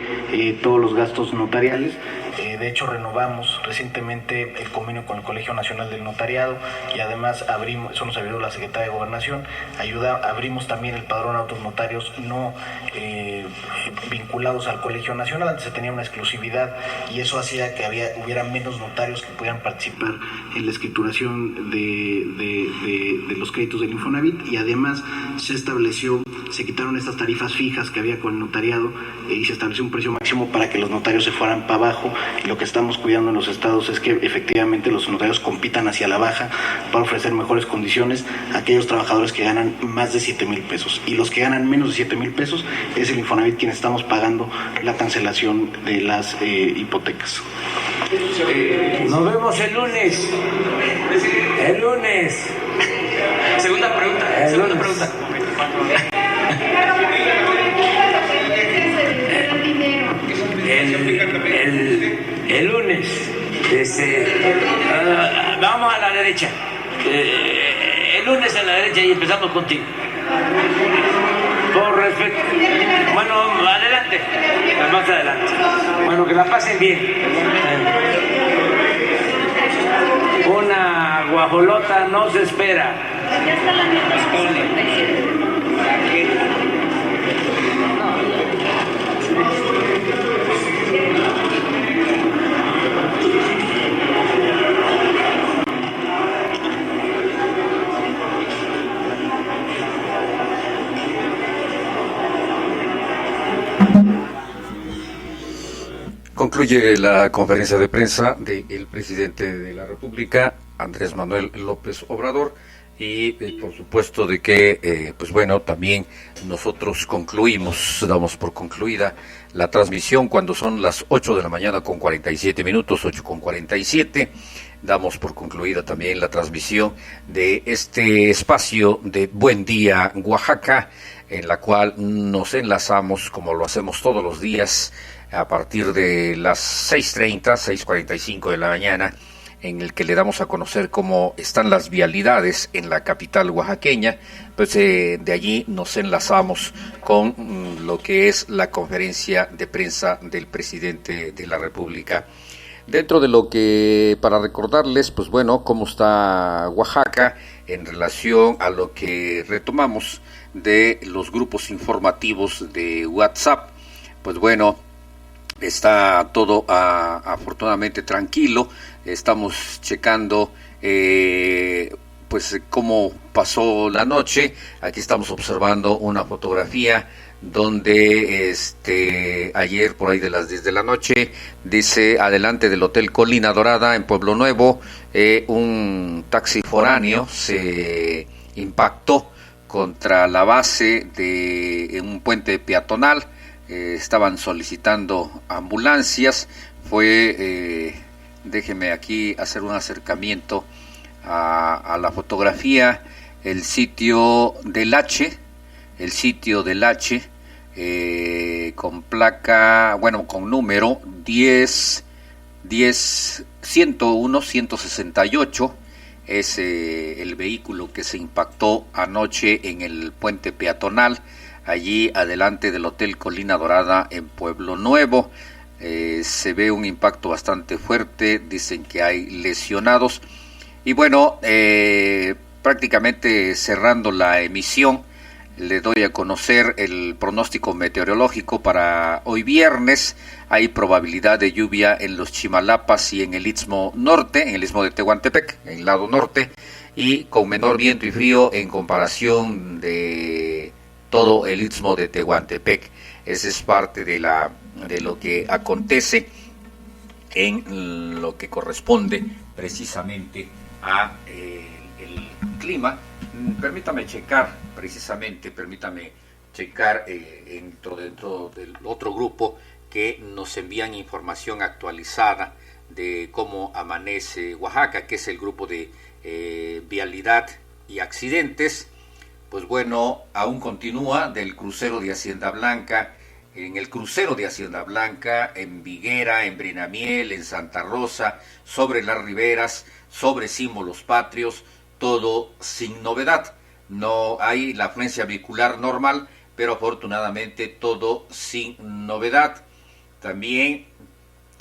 todos los gastos notariales. De hecho, renovamos recientemente el convenio con el Colegio Nacional del Notariado y además abrimos, eso nos ayudó la Secretaría de Gobernación, abrimos también el padrón de autos notarios no vinculados al Colegio Nacional. Antes se tenía una exclusividad y eso hacía que hubiera menos notarios que pudieran participar en la escrituración de los créditos del Infonavit, y además se quitaron estas tarifas fijas que había con el notariado y se estableció un precio máximo para que los notarios se fueran para abajo. Y lo que estamos cuidando en los estados es que efectivamente los notarios compitan hacia la baja para ofrecer mejores condiciones a aquellos trabajadores que ganan más de 7,000 pesos. Y los que ganan menos de 7,000 pesos es el Infonavit quien estamos pagando la cancelación de las hipotecas. Nos vemos el lunes. El lunes. Segunda pregunta. El lunes vamos a la derecha. El lunes a la derecha y empezamos contigo. Por respeto. Bueno, adelante. Más adelante. Bueno, que la pasen bien. Una guajolota no se espera. Ya está la neta 57. Concluye la conferencia de prensa del presidente de la República, Andrés Manuel López Obrador, y por supuesto de que, pues bueno, también nosotros damos por concluida la transmisión cuando son las 8 de la mañana con 47 minutos, 8:47, damos por concluida también la transmisión de este espacio de Buen Día Oaxaca, en la cual nos enlazamos, como lo hacemos todos los días, a partir de las 6:30, 6:45 de la mañana, en el que le damos a conocer cómo están las vialidades en la capital oaxaqueña. Pues de allí nos enlazamos con lo que es la conferencia de prensa del presidente de la República. Dentro de lo que, para recordarles, pues bueno, cómo está Oaxaca en relación a lo que retomamos de los grupos informativos de WhatsApp, pues bueno, está todo afortunadamente tranquilo. Estamos checando pues cómo pasó la noche. Aquí estamos observando una fotografía donde ayer por ahí de las 10 de la noche, dice, adelante del Hotel Colina Dorada en Pueblo Nuevo, un taxi foráneo se impactó contra la base de un puente peatonal. Estaban solicitando ambulancias. Déjeme aquí hacer un acercamiento a la fotografía. El sitio del H, con placa, con número 101-168, es el vehículo que se impactó anoche en el puente peatonal, allí adelante del Hotel Colina Dorada en Pueblo Nuevo. Se ve un impacto bastante fuerte, dicen que hay lesionados. Y bueno, prácticamente cerrando la emisión, le doy a conocer el pronóstico meteorológico para hoy viernes. Hay probabilidad de lluvia en los Chimalapas y en el Istmo Norte, en el Istmo de Tehuantepec, en el lado norte, y con menor viento y frío en comparación de todo el Istmo de Tehuantepec. Esa es parte de lo que acontece en lo que corresponde precisamente a el clima. Permítame checar dentro del otro grupo que nos envían información actualizada de cómo amanece Oaxaca, que es el grupo de vialidad y accidentes. Pues bueno, aún continúa del crucero de Hacienda Blanca, en el crucero de Hacienda Blanca, en Viguera, en Brinamiel, en Santa Rosa, sobre las Riberas, sobre Símbolos Patrios, todo sin novedad. No hay la afluencia vehicular normal, pero afortunadamente todo sin novedad. También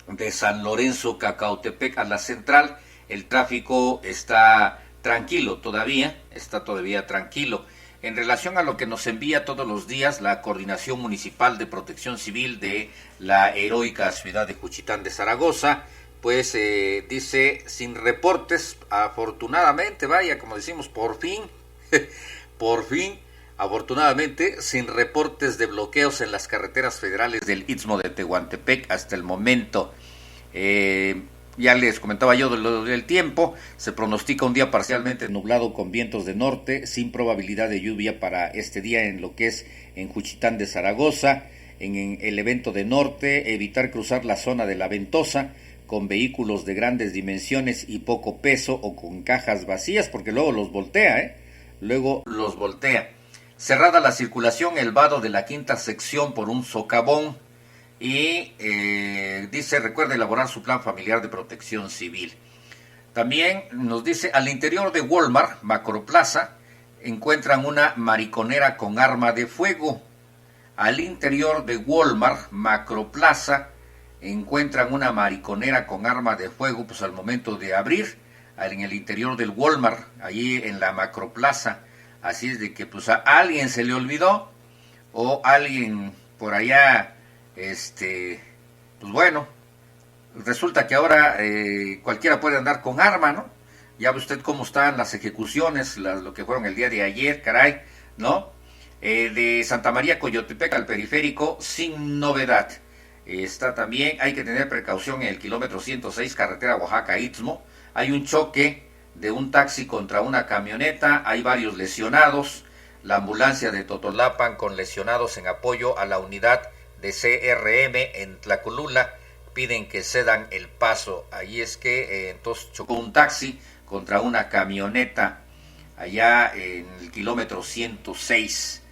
de San Lorenzo, Cacautepec a la central, el tráfico está tranquilo todavía, tranquilo. En relación a lo que nos envía todos los días la Coordinación Municipal de Protección Civil de la heroica ciudad de Juchitán de Zaragoza, pues dice, sin reportes, afortunadamente, como decimos, por fin, afortunadamente, sin reportes de bloqueos en las carreteras federales del Istmo de Tehuantepec hasta el momento. Ya les comentaba yo del tiempo. Se pronostica un día parcialmente nublado con vientos de norte, sin probabilidad de lluvia para este día en lo que es en Juchitán de Zaragoza. En el evento de norte, evitar cruzar la zona de La Ventosa con vehículos de grandes dimensiones y poco peso o con cajas vacías, porque luego los voltea, Cerrada la circulación, el vado de la quinta sección por un socavón. Y dice, recuerde elaborar su plan familiar de protección civil. También nos dice, al interior de Walmart, Macroplaza, encuentran una mariconera con arma de fuego. Al interior de Walmart, Macroplaza, encuentran una mariconera con arma de fuego, pues al momento de abrir, en el interior del Walmart, allí en la Macroplaza. Así es de que pues a alguien se le olvidó, o alguien por allá, pues bueno, resulta que ahora cualquiera puede andar con arma, ¿no? Ya ve usted cómo están las ejecuciones, lo que fueron el día de ayer, caray, ¿no? De Santa María Coyotepec al periférico, sin novedad. Está también, hay que tener precaución en el kilómetro 106, carretera Oaxaca-Istmo. Hay un choque de un taxi contra una camioneta, hay varios lesionados. La ambulancia de Totolapan con lesionados en apoyo a la unidad de CRM en Tlacolula piden que cedan el paso. Ahí es que entonces chocó un taxi contra una camioneta allá en el kilómetro 106.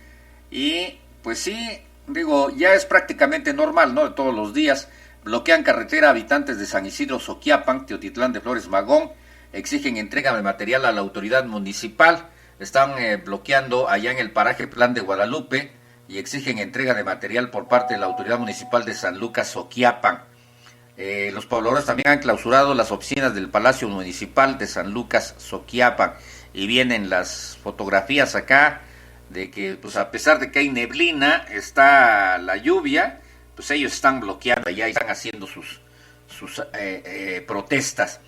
Y pues sí, digo, ya es prácticamente normal, ¿no? De todos los días. Bloquean carretera habitantes de San Isidro, Soquiapan, Teotitlán de Flores Magón. Exigen entrega de material a la autoridad municipal. Están bloqueando allá en el paraje Plan de Guadalupe y exigen entrega de material por parte de la autoridad municipal de San Lucas, Soquiapan. Los pobladores también han clausurado las oficinas del Palacio Municipal de San Lucas, Soquiapan. Y vienen las fotografías acá de que, pues a pesar de que hay neblina, está la lluvia, pues ellos están bloqueando allá y están haciendo sus protestas.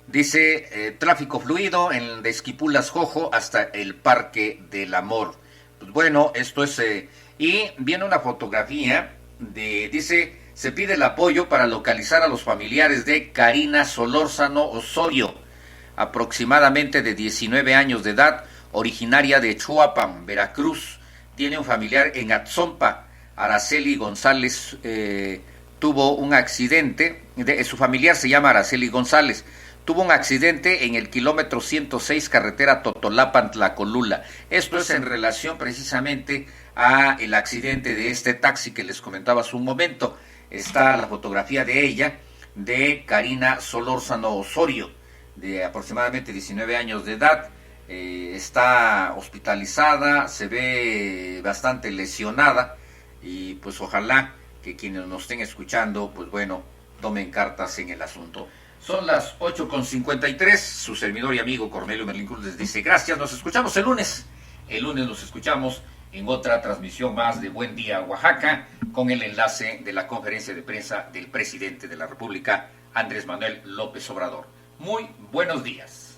Dice, tráfico fluido en de Esquipulas Jojo hasta el Parque del Amor. Pues bueno, esto es... y viene una fotografía dice, se pide el apoyo para localizar a los familiares de Karina Solórzano Osorio, aproximadamente de 19 años de edad, originaria de Chuapan, Veracruz. Tiene un familiar en Atzompa. Araceli González tuvo un accidente, su familiar se llama Araceli González. Tuvo un accidente en el kilómetro 106, carretera Totolapan-Tlacolula. Esto es en relación precisamente a el accidente de este taxi que les comentaba hace un momento. Está la fotografía de ella, de Karina Solórzano Osorio, de aproximadamente 19 años de edad. Está hospitalizada, se ve bastante lesionada y pues ojalá que quienes nos estén escuchando, pues bueno, tomen cartas en el asunto. Son las 8:53, su servidor y amigo Cornelio Merlín Cruz les dice gracias, nos escuchamos el lunes. El lunes nos escuchamos en otra transmisión más de Buen Día Oaxaca, con el enlace de la conferencia de prensa del presidente de la República, Andrés Manuel López Obrador. Muy buenos días.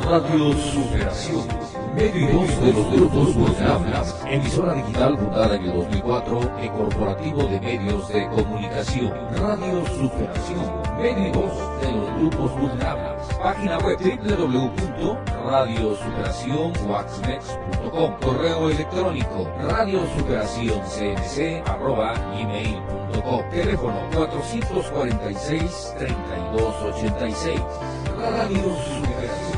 Radio Superación, medio y voz de los grupos vulnerables, emisora digital fundada en el 2004 y corporativo de medios de comunicación. Radio Superación, medio y voz de los grupos vulnerables. Página web www.radiosuperacionwaxmex.com. Correo electrónico radiosuperacioncnc@gmail.com. Teléfono 446-3286. Radio Superación.